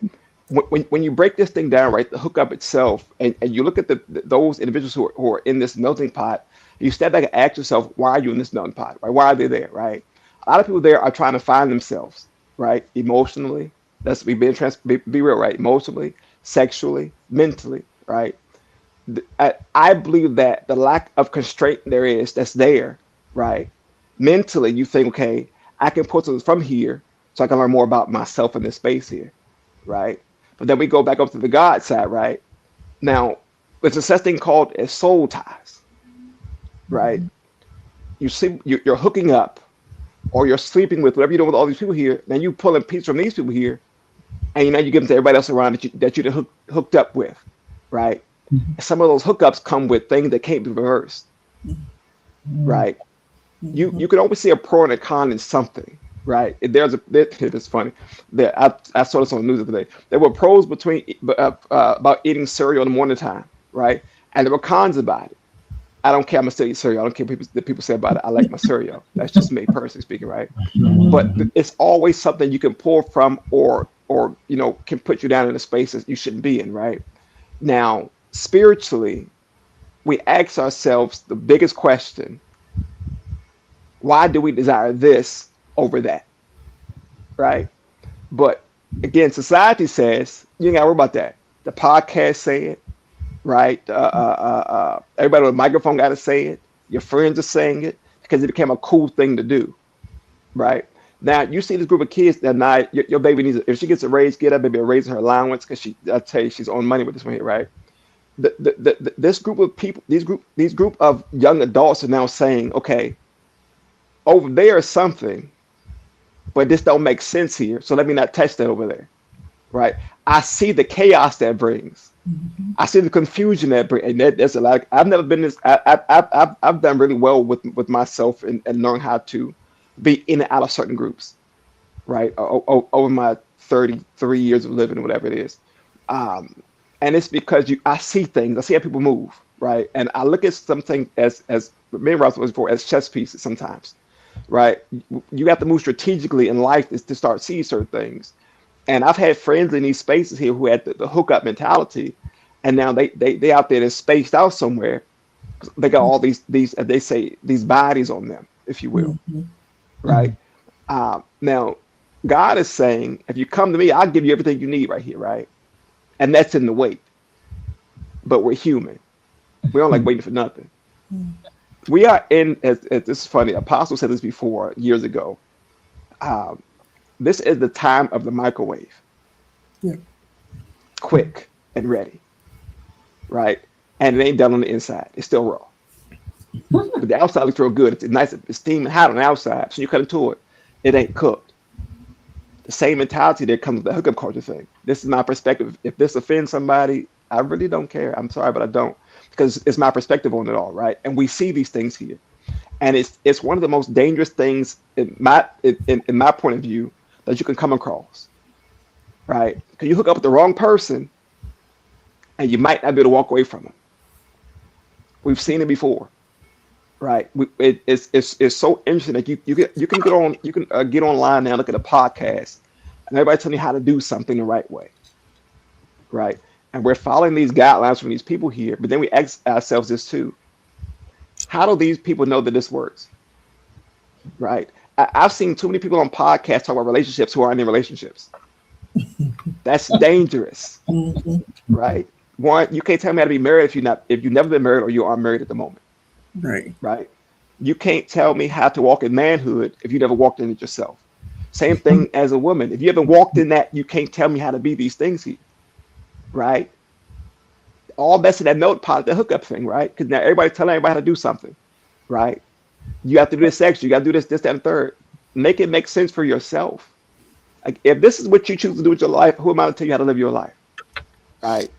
When you break this thing down, right, the hookup itself, and you look at those individuals who are in this melting pot, you step back and ask yourself, why are you in this melting pot, right? Why are they there, right? A lot of people there are trying to find themselves, right, emotionally. Let's be real, right? Emotionally, sexually, mentally, right? I believe that the lack of constraint that's there, right? Mentally, you think, okay, I can put something from here so I can learn more about myself in this space here, right? But then we go back up to the God side, right? Now, there's a such thing called as soul ties, right? You see, you're hooking up, or you're sleeping with whatever you're doing with all these people here. Then you pulling pieces from these people here, and you give them to everybody else around that you hooked up with, right? Some of those hookups come with things that can't be reversed, right? You can always see a pro and a con in something, right? It's funny that I saw this on the news the other day. There were pros about eating cereal in the morning time, right? And there were cons about it. I don't care. I'm gonna still eat cereal. I don't care what people say about it. I like my cereal. That's just me personally speaking, right? But it's always something you can pull from, or can put you down in a space that you shouldn't be in, right? Now, spiritually, we ask ourselves the biggest question: why do we desire this over that, right? But again, society says you ain't got to worry about that. The podcast say it, right? Everybody with a microphone got to say it. Your friends are saying it because it became a cool thing to do, right? Now you see this group of kids that now your baby needs. If she gets a raise, get her baby a raise in her allowance because I tell you she's on money with this one here, right? This group of people, these group of young adults are now saying, okay, over there is something, but this don't make sense here. So let me not touch that over there, right? I see the chaos that brings. I see the confusion that brings, and there's a lot. I've never been this. I've done really well with myself and learn how to be in and out of certain groups, right? Over my 33 years of living, whatever it is. And it's because I see things, I see how people move, right? And I look at something as me and Ross was before, as chess pieces sometimes, right? You have to move strategically in life to start seeing certain things. And I've had friends in these spaces here who had the hookup mentality, and now they out there, they're spaced out somewhere. They got all these they say these bodies on them, if you will, right? Now, God is saying, if you come to me, I'll give you everything you need right here, right? And that's in the wait. But we're human. We don't like waiting for nothing. We are in, as this is funny, Apostle said this before years ago. This is the time of the microwave. Yeah. Quick and ready, right? And it ain't done on the inside. It's still raw. But the outside looks real good. It's nice, it's steaming hot on the outside. So you cut into it, it ain't cooked. The same mentality that comes with the hookup culture thing. This is my perspective. If this offends somebody, I really don't care. I'm sorry, but I don't, because it's my perspective on it all, right? And we see these things here, and it's one of the most dangerous things in my point of view that you can come across, right? Because you hook up with the wrong person, and you might not be able to walk away from them. We've seen it before, right? It's so interesting that you can get online now, look at a podcast, and everybody telling you how to do something the right way, right? And we're following these guidelines from these people here, but then we ask ourselves this too: how do these people know that this works, right? I've seen too many people on podcasts talk about relationships who aren't in relationships. That's dangerous, right? One, you can't tell me how to be married if you've never been married or you are married at the moment. Right. You can't tell me how to walk in manhood if you never walked in it yourself. Same thing as a woman. If you haven't walked in that, you can't tell me how to be these things here. Right. All that's in that note pot, the hookup thing, right? Because now everybody's telling everybody how to do something. Right. You have to do this sex, you got to do this, that, and third. Make it make sense for yourself. Like, if this is what you choose to do with your life, who am I to tell you how to live your life? Right.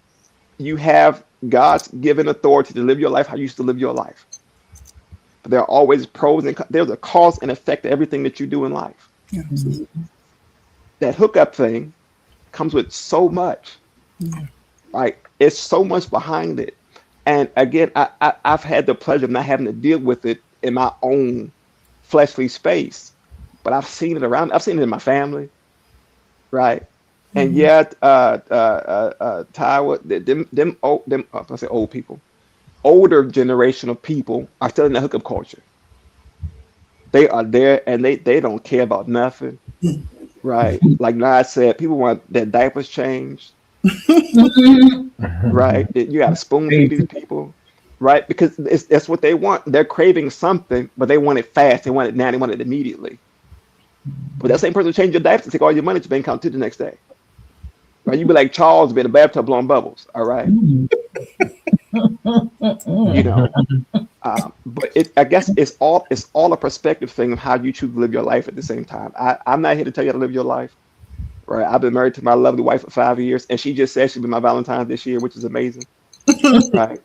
You have God's given authority to live your life how you used to live your life. But there are always pros and there's a cause and effect to everything that you do in life. Yeah. That hookup thing comes with so much. Right? It's so much behind it. And again, I've had the pleasure of not having to deal with it in my own fleshly space, but I've seen it around. I've seen it in my family. Right. And yet, Tywa, I say old people, older generation of people are still in the hookup culture. They are there and they don't care about nothing. Right. Like Nas said, people want their diapers changed. Right. You got to spoon feed these people. Right. Because that's what they want. They're craving something, but they want it fast. They want it now. They want it immediately. But that same person will change your diapers and take all your money to bank account to the next day. Right? You be like Charles, be in a bathtub blowing bubbles. All right. You know, but I guess it's all a perspective thing of how you choose to live your life at the same time. I'm not here to tell you how to live your life. Right. I've been married to my lovely wife for 5 years, and she just said she'll be my Valentine this year, which is amazing. Right.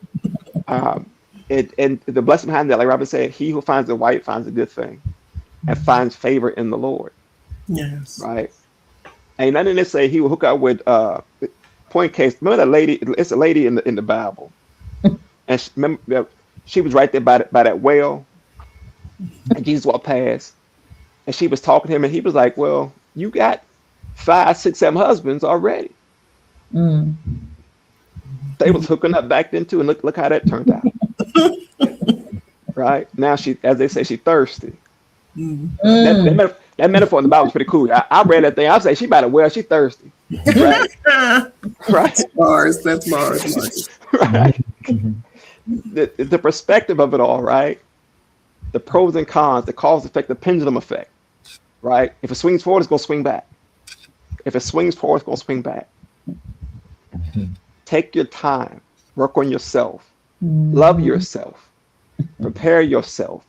And the blessing behind that, like Robert said, he who finds a wife finds a good thing and finds favor in the Lord. Yes. Right. Ain't nothing to say he will hook up with point case. Remember that lady? It's a lady in the Bible, and she was right there by that well, and Jesus walked past, and she was talking to him, and he was like, "Well, you got 5, 6, 7 husbands already." They was hooking up back then too, and look how that turned out. Right now, she, as they say, she thirsty. That metaphor in the Bible is pretty cool. I read that thing. I say she by the well, she thirsty. Right. Right. That's bars. Right. The perspective of it all, right? The pros and cons, the cause effect, the pendulum effect. Right? If it swings forward, it's gonna swing back. If it swings forward, it's gonna swing back. Take your time, work on yourself, love yourself, prepare yourself,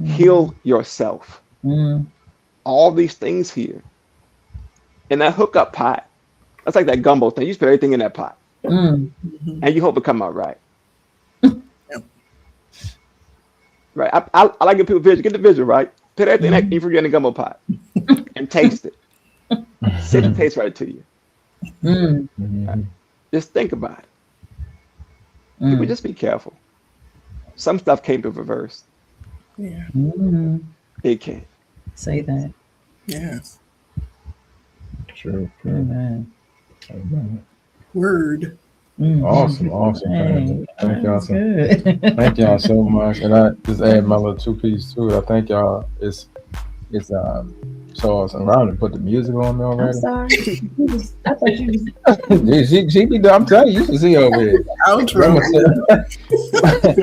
heal yourself. All these things here. In that hookup pot, that's like that gumbo thing. You just put everything in that pot. And you hope it come out right. Right. I like giving people vision. Get the vision, right? Put everything that you forget in the gumbo pot and taste it. See if it tastes right to you. Right. Just think about it. People, Mm. just be careful. Some stuff can't be reversed. Yeah. Mm. It can't. Say that. Yes. True. Amen. Amen. Word. Mm. Awesome. Hey, Thank y'all that's so. good. Thank y'all so much. And I just add my little 2 piece to it. I thank y'all. It's so awesome. Ron put the music on me I'm already. sorry. I thought you was she be. I'm telling you, you should see over here. Outro.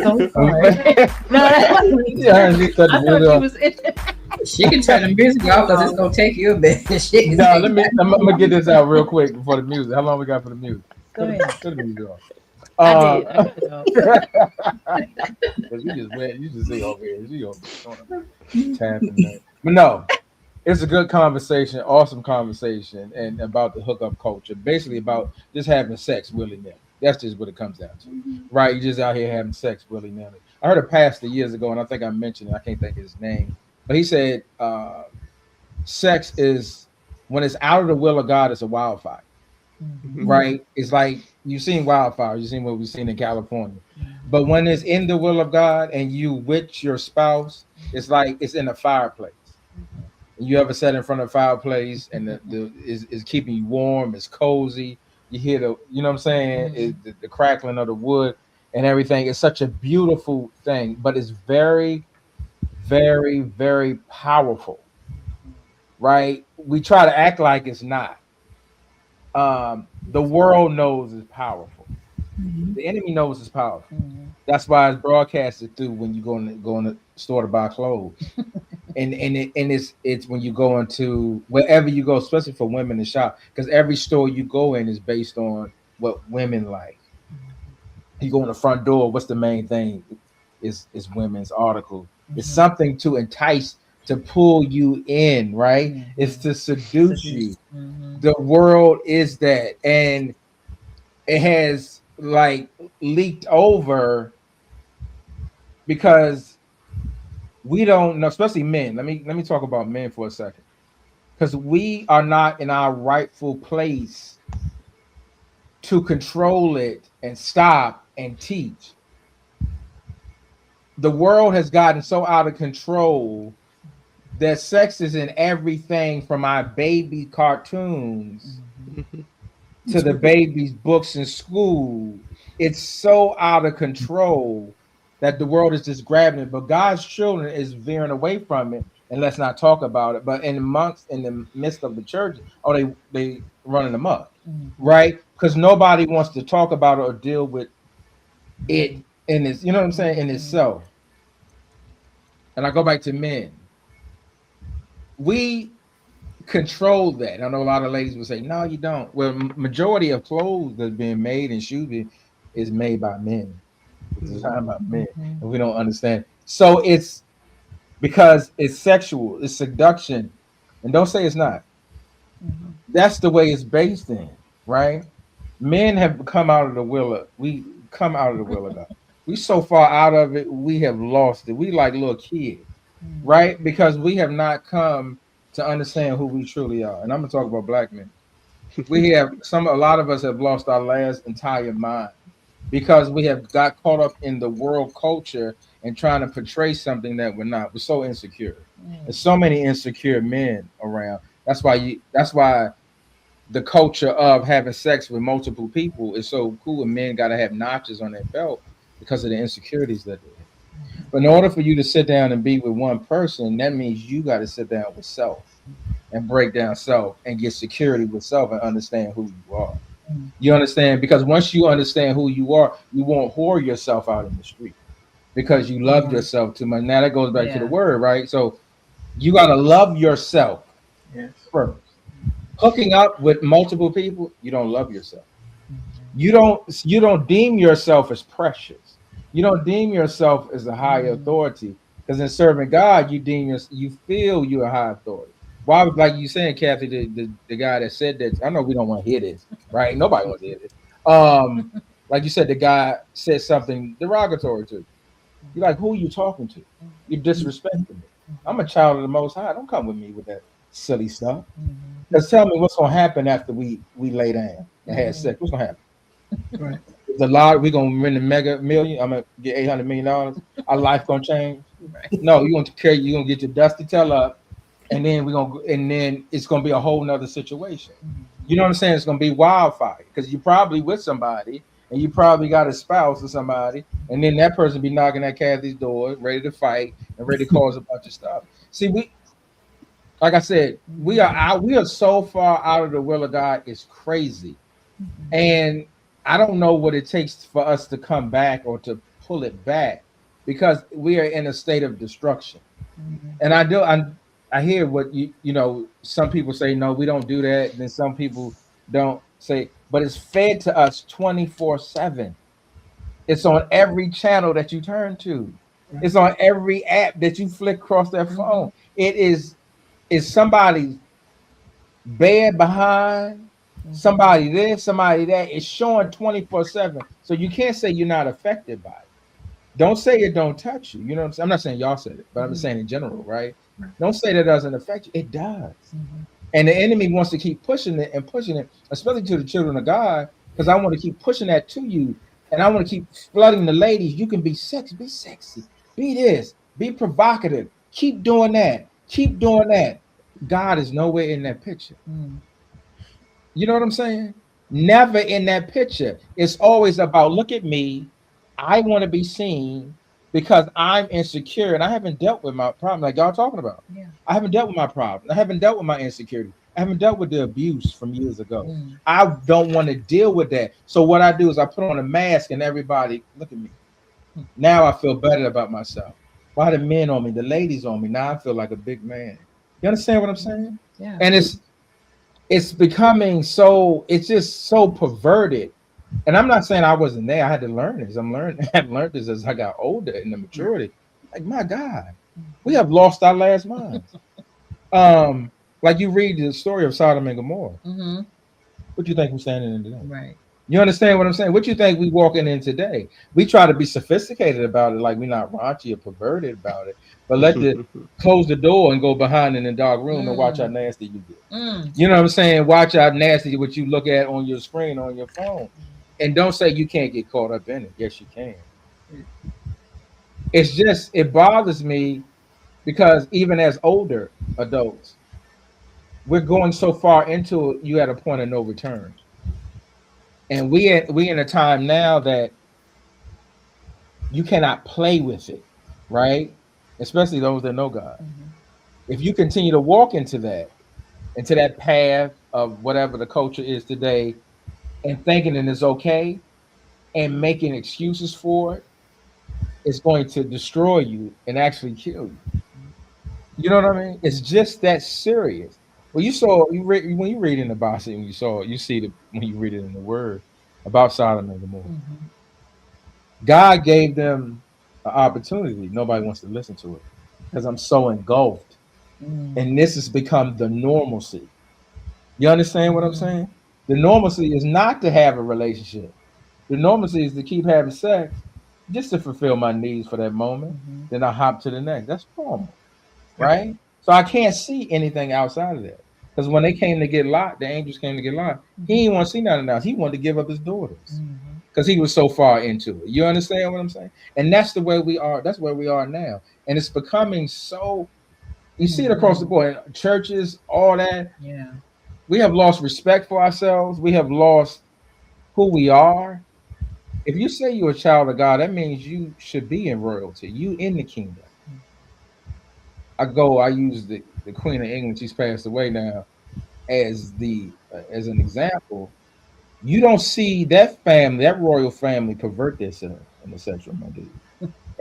so sorry. No, Yeah, she cut the I thought music you off. was in. She can turn the music off because it's gonna take you a bit. She can No, take- I'm gonna get this out real quick before the music. How long we got for the music? Go ahead. Cut the music off. I did. I cut it off. Cause you just went. You just see over here. She gonna tapping that. But no, it's a good conversation, awesome conversation, and about the hookup culture. Basically about just having sex willy nilly. That's just what it comes down to, right? You just out here having sex willy nilly. I heard a pastor years ago, and I think I mentioned it. I can't think of his name, but he said, "Sex is when it's out of the will of God, it's a wildfire." Right? It's like you've seen wildfires, you've seen what we've seen in California. But when it's in the will of God and you with your spouse, it's like it's in a fireplace. You ever sat in front of a fireplace and the is keeping you warm, it's cozy. You hear you know what I'm saying? The crackling of the wood and everything. It's such a beautiful thing, but it's very, very, very powerful. Right? We try to act like it's not. The world knows it's powerful. The enemy knows it's powerful. That's why it's broadcasted through when you go in the store to buy clothes, and it's when you go into wherever you go, especially for women to shop, because every store you go in is based on what women like. You go in the front door, what's the main thing? Is women's article. It's something to entice, to pull you in, right? It's to seduce you. The world is that, and it has like leaked over because we don't know, especially men. Let me talk about men for a second, because we are not in our rightful place to control it and stop and teach. The world has gotten so out of control that sex is in everything from our baby cartoons to the baby's books in school. It's so out of control that the world is just grabbing it. But God's children is veering away from it, and let's not talk about it. But in the midst of the church, they running amok, right? Because nobody wants to talk about it or deal with it in its, you know what I'm saying, in itself. And I go back to men. We control that. I know a lot of ladies will say, no, you don't. Well, majority of clothes that's being made and shoes is made by men. It's designed by men, and we don't understand. So it's because it's sexual, it's seduction, and don't say it's not. That's the way it's based in, right? Men have come out of the will of God. We so far out of it, we have lost it. We like little kids, right? Because we have not come to understand who we truly are. And I'm gonna talk about black men. A lot of us have lost our last entire mind because we have got caught up in the world culture and trying to portray something that we're not. We're so insecure. There's so many insecure men around. That's why the culture of having sex with multiple people is so cool, and men got to have notches on their belt because of the insecurities that they have. But in order for you to sit down and be with one person, that means you got to sit down with self and break down self and get security with self and understand who you are. You understand? Because once you understand who you are, you won't whore yourself out in the street because you love yourself too much. Now that goes back to the word, right? So you got to love yourself first. Hooking up with multiple people, you don't love yourself. You don't deem yourself as precious. You don't deem yourself as a higher authority, because in serving God, you feel you're a high authority. Why, like you saying, Kathy, the guy that said that, I know we don't want to hear this, right? Nobody wants to hear this. Like you said, the guy said something derogatory to you. You're like, who are you talking to? You're disrespecting me. I'm a child of the Most High. Don't come with me with that silly stuff. Because tell me what's going to happen after we lay down and have sex. What's going to happen? Right. The lot we're gonna win the mega million. I'm gonna get $800 million. Our life gonna change. Right. No, you're gonna get your dusty tail up, and then and then it's gonna be a whole nother situation. You know what I'm saying? It's gonna be wildfire because you're probably with somebody and you probably got a spouse or somebody, and then that person be knocking at Kathy's door, ready to fight and ready to cause a bunch of stuff. See, like I said, we are so far out of the will of God, it's crazy. And I don't know what it takes for us to come back or to pull it back because we are in a state of destruction. And I hear what some people say, no, we don't do that. And then some people don't say, but it's fed to us 24/7. It's on every channel that you turn to. It's on every app that you flick across that phone. It's somebody's bed behind, somebody this, somebody that. It's showing 24/7. So you can't say you're not affected by it. Don't say it don't touch you. You know what I'm saying? I'm not saying y'all said it, but I'm just saying in general, right? Don't say that doesn't affect you. It does. And the enemy wants to keep pushing it and pushing it, especially to the children of God, because I want to keep pushing that to you. And I want to keep flooding the ladies. You can be sexy, be this, be provocative. Keep doing that. Keep doing that. God is nowhere in that picture. You know what I'm saying? Never in that picture. It's always about, look at me. I want to be seen because I'm insecure and I haven't dealt with my problem like y'all talking about. Yeah. I haven't dealt with my problem. I haven't dealt with my insecurity. I haven't dealt with the abuse from years ago. I don't want to deal with that. So what I do is I put on a mask and everybody look at me. Now I feel better about myself. Why the men on me, the ladies on me? Now I feel like a big man. You understand what I'm saying? Yeah. And it's becoming so, it's just so perverted. And I'm not saying I wasn't there. I had to learn this. I had learned this as I got older in the maturity. Like, my God, we have lost our last minds. Like you read the story of Sodom and Gomorrah. What do you think we're standing in today? Right. You understand what I'm saying? What you think we walking in today? We try to be sophisticated about it, like we're not raunchy or perverted about it. But close the door and go behind in the dark room and watch how nasty you get. You know what I'm saying? Watch how nasty what you look at on your screen on your phone. And don't say you can't get caught up in it. Yes, you can. It's just, it bothers me because even as older adults, we're going so far into it, you at a point of no return. And we in a time now that you cannot play with it, right? Especially those that know God. If you continue to walk into that path of whatever the culture is today, and thinking that it's okay and making excuses for it, it's going to destroy you and actually kill you. You know what I mean? It's just that serious. Well, when you read in the Bible, when you see when you read it in the Word about Sodom and Gomorrah, God gave them an opportunity. Nobody wants to listen to it because I'm so engulfed, and this has become the normalcy. You understand what I'm saying? The normalcy is not to have a relationship. The normalcy is to keep having sex just to fulfill my needs for that moment. Then I hop to the next. That's normal, right? So I can't see anything outside of that. Because when they came to get Lot, the angels came to get Lot, he didn't want to see nothing else. He wanted to give up his daughters because he was so far into it. You understand what I'm saying? And that's the way we are. That's where we are now. And it's becoming so, you see it across the board. Churches, all that. Yeah. We have lost respect for ourselves. We have lost who we are. If you say you're a child of God, that means you should be in royalty. You in the kingdom. I use the Queen of England. She's passed away now as an example. You don't see that family, that royal family, pervert themselves in the sexual modality.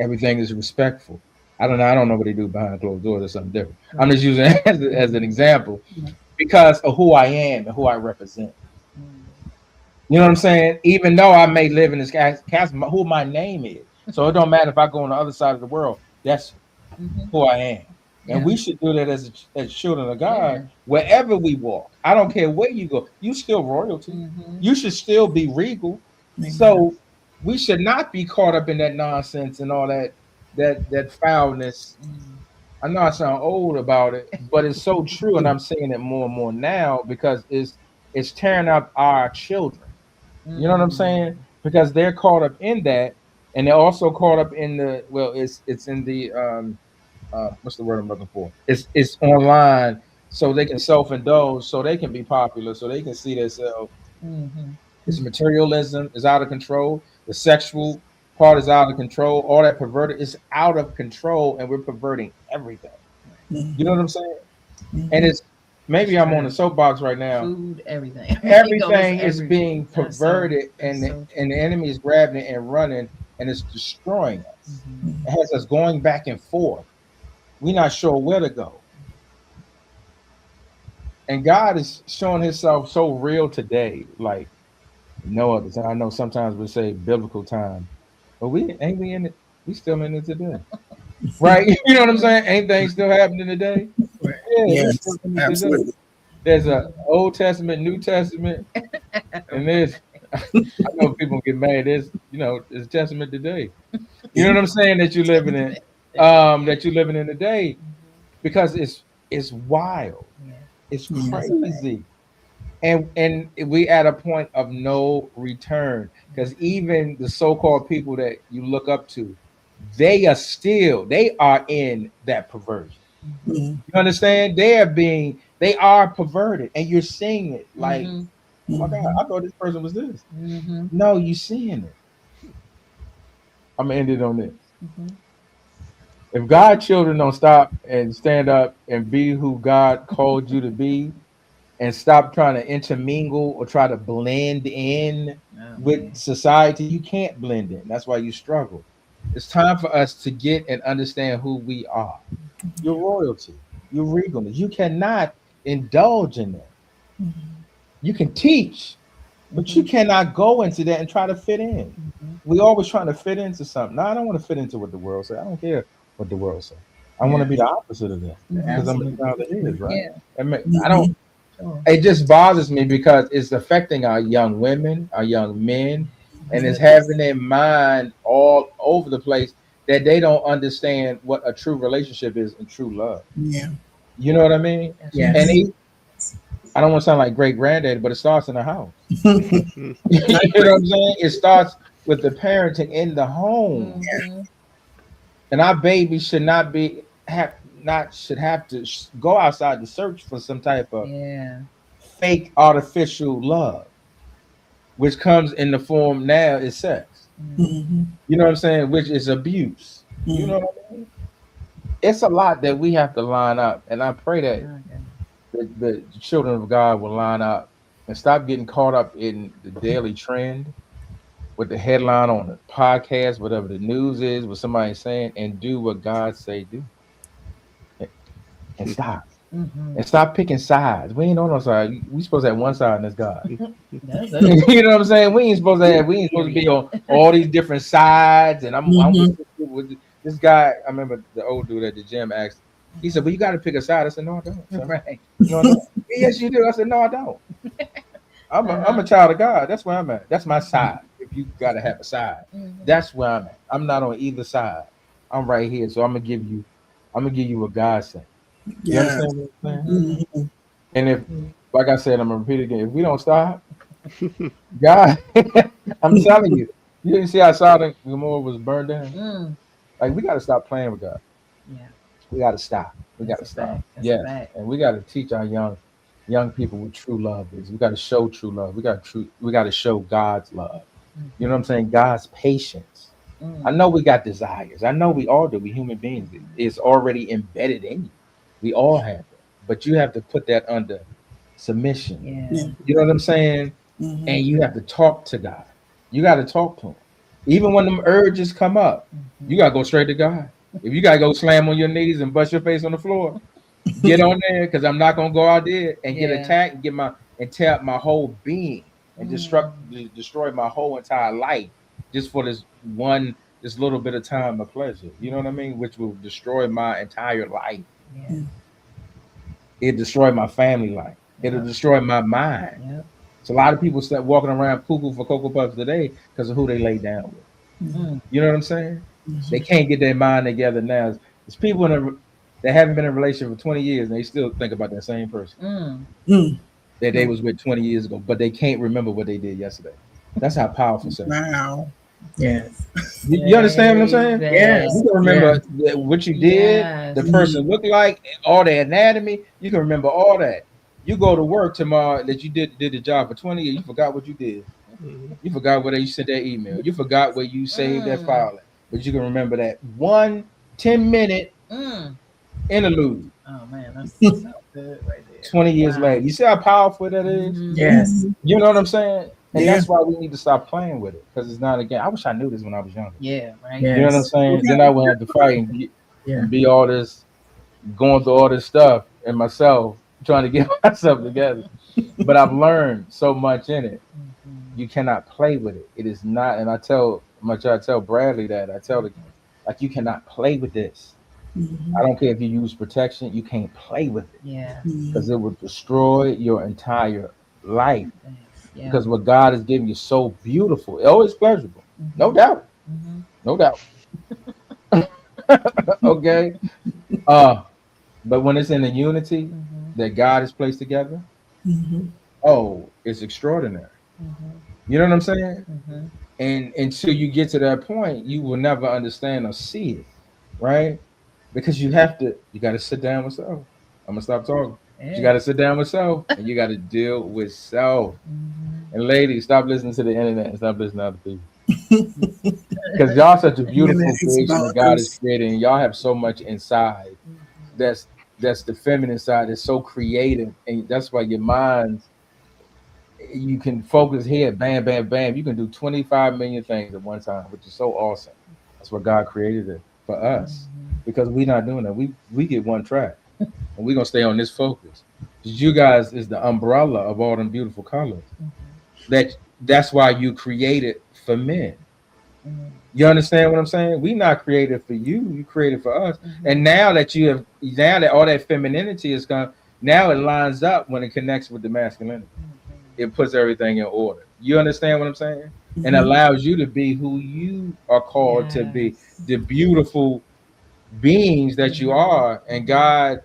Everything is respectful. I don't know what they do behind closed doors or something different. I'm just using it as an example. Because of who I am and who I represent. You know what I'm saying? Even though I may live in this castle, who my name is. So it don't matter if I go on the other side of the world. That's who I am. And we should do that as children of God, wherever we walk. I don't care where you go. You still royalty. You should still be regal. So we should not be caught up in that nonsense and all that foulness. I know I sound old about it, but it's so true, and I'm seeing it more and more now because it's tearing up our children. You know what I'm saying? Because they're caught up in that, and they're also caught up in the it's in the what's the word I'm looking for? It's online, so they can self indulge, so they can be popular, so they can see themselves. Mm-hmm. It's materialism is out of control. The sexual part is out of control. All that perverted is out of control, and we're perverting everything. You know what I'm saying? And it's maybe I'm on the soapbox right now. Food, everything. Everything It goes is being That's so- perverted, that's so and the enemy is grabbing it and running, and it's destroying us. Mhm. It has us going back and forth. We're not sure where to go. And God is showing Himself so real today, like no other time. I know sometimes we say biblical time, but we ain't we in it. We still in it today, right? You know what I'm saying? Ain't things still happening today? Yeah, we Yes, still in it today. absolutely. There's a Old Testament, New Testament, and there's. I know people get mad. There's Testament today. You know what I'm saying? That you're living in, that you're living in today, because it's wild, Yeah. it's That's crazy, and we at a point of no return. Because even the so-called people that you look up to, they are in that perversion. Mhm. You understand? They are perverted, and you're seeing it. Like, Mhm. oh my God, I thought this person was this. Mhm. No, you seeing it. I'm gonna end it on this. Mhm. If God children don't stop and stand up and be who God called you to be, and stop trying to intermingle or try to blend in Oh, with man. society, you can't blend in. That's why you struggle. It's time for us to get and understand who we are. Your royalty, your regalness. You cannot indulge in that. You can teach, but you cannot go into that and try to fit in. Mhm. We always trying to fit into something. No, I don't want to fit into what the world says. I don't care what the world says. I want to be the opposite of that because I'm the child of His, right? Yeah. I don't. Sure. It just bothers me because it's affecting our young women, our young men, and it's having their mind all over the place that they don't understand what a true relationship is and true love. Yeah. You know what I mean? Yes. And I don't want to sound like great granddaddy, but it starts in the house. Mhm. You know what I'm saying? It starts with the parenting in the home, Mhm. and our baby should not be have not should have to go outside to search for some type of Yeah. fake artificial love, which comes in the form now is sex. Mhm. You know what I'm saying? Which is abuse. You know what I mean? It's a lot that we have to line up, and I pray that Okay. the children of God will line up and stop getting caught up in the daily trend with the headline on the podcast, whatever the news is, what somebody's saying, and do what God say do, and stop. Mhm. And stop picking sides. We ain't on no side. We supposed to have one side, and that's God. That's it. You know what I'm saying? We ain't supposed to be on all these different sides. And I'm with this guy. I remember the old dude at the gym asked. He said, "Well, you got to pick a side." I said, "No, I don't." So, Right. no, I don't. Yes, you do. I said, "No, I don't." I'm a child of God. That's where I'm at. That's my side. If you got to have a side, Mhm. that's where I'm at. I'm not on either side. I'm right here. So I'm gonna give you what God said. You Yeah. understand what I'm saying? Mhm. And if, like I said, I'm gonna repeat it again. If we don't stop, God, I'm telling you, you didn't see how Sodom and Gomorrah was burned down. Mm. Like we got to stop playing with God. Yeah. We got to stop. We got to That's a stop. fact. That's a Yes, fact. and we got to teach our young people what true love is. We got to show true love. We got to show God's love. You know what I'm saying? God's patience. Mm. I know we got desires. I know we all do. We human beings. It's already embedded in you. We all have it. But you have to put that under submission. Yeah. Yeah. You know what I'm saying? Mhm. And you have to talk to God. You got to talk to Him. Even when them urges come up, you got to go straight to God. If you got to go slam on your knees and bust your face on the floor, get on there because I'm not going to go out there and get Yeah. attacked and tear up my whole being and Mm. destroy my whole entire life just for this little bit of time of pleasure. You know what I mean? Which will destroy my entire life. Yeah. It destroy my family life. It'll destroy my mind. Yep. So a lot of people start walking around cuckoo for Cocoa Puffs today because of who they lay down with. Mm. You know what I'm saying? They can't get their mind together now. There's people that haven't been in a relationship for 20 years and they still think about that same person Mm. Mm. that they was with 20 years ago, but they can't remember what they did yesterday. That's how powerful sex is. Wow. Yes. You understand what I'm saying? Yes. You can remember what you did, Yes. the person looked like, all the anatomy. You can remember all that. You go to work tomorrow that you did the job for 20 years. You forgot what you did. You forgot where you sent that email. You forgot where you saved that file at. But you can remember that 10-minute interlude. Oh man, that's so good right there. 20 years Wow. later. You see how powerful that is? Mhm. Yes. You know what I'm saying? And Yeah. that's why we need to stop playing with it. Because it's not a game. I wish I knew this when I was younger. Yeah, right. Yeah. You know what I'm saying? Then I wouldn't have to fight Yeah. and be all this, going through all this stuff and myself, trying to get myself together. But I've learned so much in it. Mhm. You cannot play with it. It is not, and I tell Bradley that. I tell the like, you cannot play with this. Mhm. I don't care if you use protection, you can't play with it Yeah. because it will destroy your entire life. Thanks. Yeah. Because what God has given you is so beautiful. Oh, it's pleasurable. Mhm. No doubt. Mhm. No doubt. Okay. But when it's in the unity Mhm. that God has placed together, Mhm. oh, it's extraordinary. Mhm. You know what I'm saying? Mhm. And until you get to that point, you will never understand or see it, right? Because you got to sit down with self. I'm gonna stop talking. Yeah. You got to sit down with self, and you got to deal with self. Mhm. And ladies, stop listening to the internet and stop listening to other people. Because y'all such a beautiful Internet is creation that God bonkers. is creating. And y'all have so much inside. Mhm. That's the feminine side. That's so creative, and that's why your minds. You can focus here, bam, bam, bam. You can do 25 million things at one time, which is so awesome. That's what God created it for us. Because we're not doing that. We get one track, and we're gonna stay on this focus. You guys is the umbrella of all them beautiful colors. That's why you created for men. Mhm. You understand what I'm saying? We not created for you. You created for us. And now that all that femininity is gone, now it lines up when it connects with the masculinity. It puts everything in order. You understand what I'm saying? And Mhm. allows you to be who you are called to be, Yes. the beautiful beings that you are, and God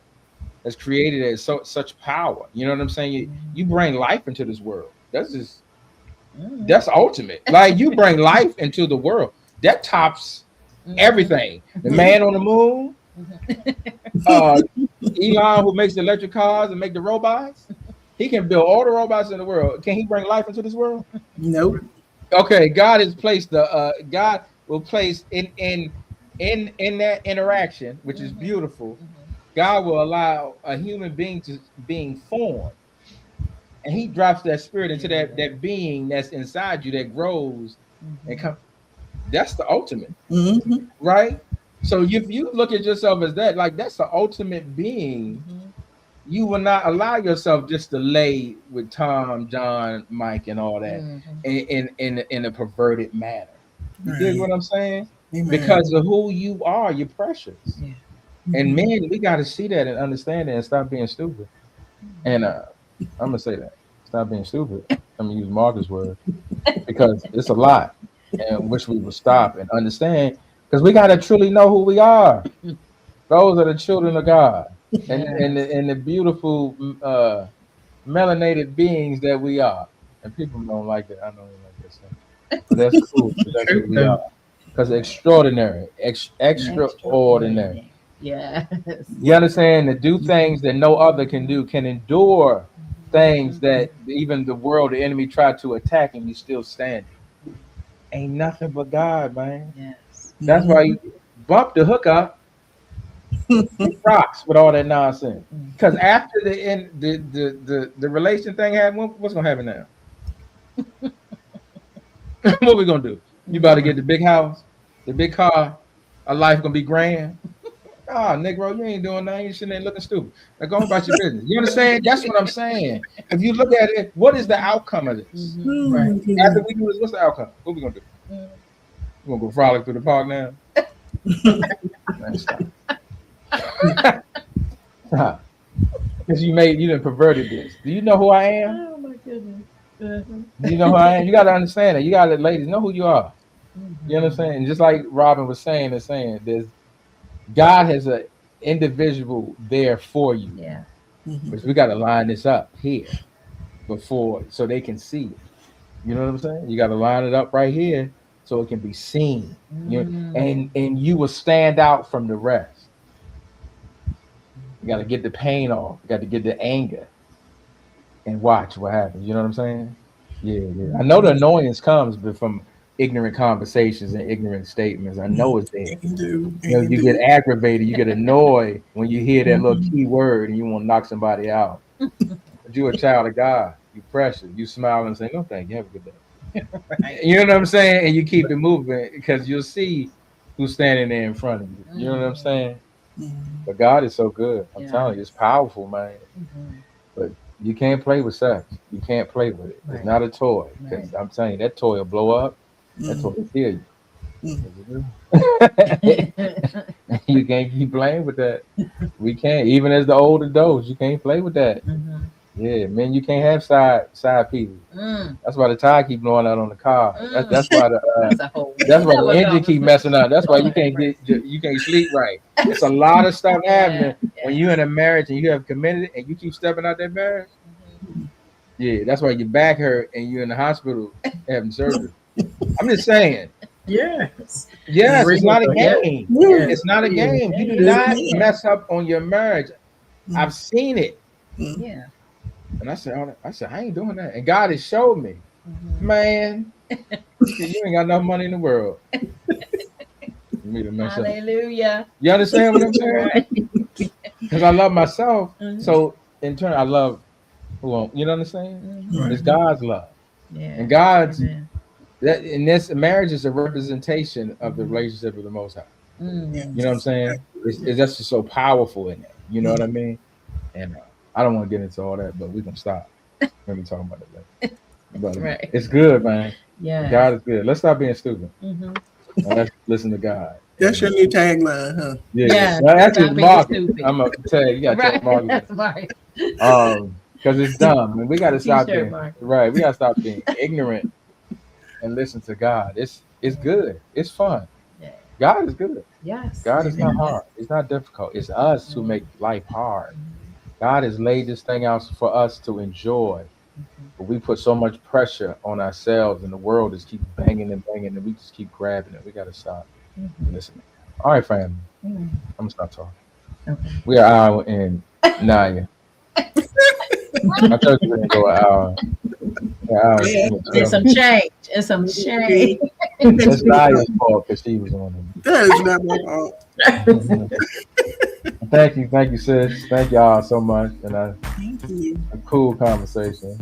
has created it such power. You know what I'm saying? You bring life into this world. That's ultimate. Like, you bring life into the world. That tops everything. The man on the moon, Elon, who makes the electric cars and make the robots, he can build all the robots in the world. Can he bring life into this world? Nope. Okay, God has placed God will place in that interaction, which is beautiful. God will allow a human being to being formed, and He drops that spirit into that being that's inside you that grows and come. That's the ultimate, Mhm. right? So if you look at yourself as that, like, that's the ultimate being, you will not allow yourself just to lay with Tom, John, Mike, and all that in a perverted manner. You dig what I'm saying? Amen. Because of who you are, you're precious. Yeah. And Mhm. men, we got to see that and understand it and stop being stupid. And I'm gonna say that, stop being stupid. I'm gonna use Marcus' word because it's a lot, and wish we would stop and understand, because we got to truly know who we are. Those are the children of God, and the beautiful melanated beings that we are. And people don't like that. I don't even like that stuff, but that's cool. That's who we are. Because extraordinary, extraordinary. Yes. You understand? To do things that no other can do, can endure things that even the world, the enemy, tried to attack, and you still standing. Ain't nothing but God, man. Yes. That's why you bump the hookup. It rocks with all that nonsense. Because after the relation thing happened, what's gonna happen now? What we gonna do? You about to get the big house, the big car, a life gonna be grand. Ah, Negro, you ain't doing nothing. You sitting there looking stupid. Now go about your business. You understand? That's what I'm saying. If you look at it, what is the outcome of this? Right. After we do this, what's the outcome? What we gonna do? We're gonna go frolic through the park now. Man, stop. Stop. Because you done perverted this. Do you know who I am? Oh my goodness. Do you know who I am? You gotta understand that. You gotta, ladies, know who you are. You understand? And just like Robin was saying, there's God has an individual there for you. Yeah. But we got to line this up here before, so they can see it. You know what I'm saying? You got to line it up right here so it can be seen. And you will stand out from the rest. You got to get the pain off. You got to get the anger and watch what happens. You know what I'm saying? Yeah. I know the annoyance comes from ignorant conversations and ignorant statements. I know it's there. You get aggravated, you get annoyed when you hear that little key word and you want to knock somebody out. But you're a child of God. You pressure. You smile and say, "No, thank you. Have a good day." Right. You know what I'm saying? And you keep it moving because you'll see who's standing there in front of you. You know what I'm saying? But God is so good. I'm telling you, it's powerful, man. But you can't play with sex. You can't play with it. It's not a toy. Because I'm telling you, that toy will blow up. That toy will kill you. You can't keep playing with that. We can't. Even as the old adults, you can't play with that. Yeah, man, you can't have side pieces. That's why the tire keep blowing out on the car. That's why the engine keep messing up. That's why you can't sleep right. It's a lot of stuff happening when you're in a marriage and you have committed and you keep stepping out that marriage. Yeah, that's why your back hurt and you're in the hospital having surgery. I'm just saying. Yes, it's not a game. It's not a game. You do not mess up on your marriage. I've seen it. Yeah. And I said, I ain't doing that. And God has showed me, man, you ain't got no money in the world. Hallelujah. You understand what I'm saying? Because I love myself. So in turn, I love who you know what I'm saying? It's God's love. Yeah. And God's that in this marriage is a representation of the relationship with the Most High. You know what I'm saying? It's just so powerful in it. You know what I mean? And I don't want to get into all that, but we can stop. Let me talk about it later. But it's good, man. Yeah, God is good. Let's stop being stupid. And let's listen to God. That's your new tagline, huh? Yeah, that's his market. I'm gonna tell you, you gotta check market. That's right. Because it's dumb, and we gotta stop being right. We gotta stop being ignorant and listen to God. It's good. It's fun. God is good. Yes. God is not hard. It's not difficult. It's us who make life hard. God has laid this thing out for us to enjoy. But we put so much pressure on ourselves, and the world just keep banging and banging, and we just keep grabbing it. We got to stop and listen. All right, family. I'm going to stop talking. Okay. We are an hour in. Naya. I told you we're going to go an hour. And some change. It's Naya's fault because she was on it. That is not my fault. Thank you, sis. Thank y'all so much. And a cool conversation.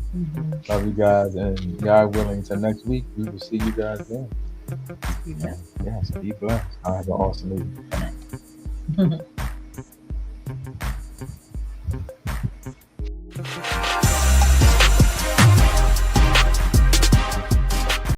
Love you guys. And God willing, until next week, we will see you guys then. Yes, be blessed. I have an awesome week.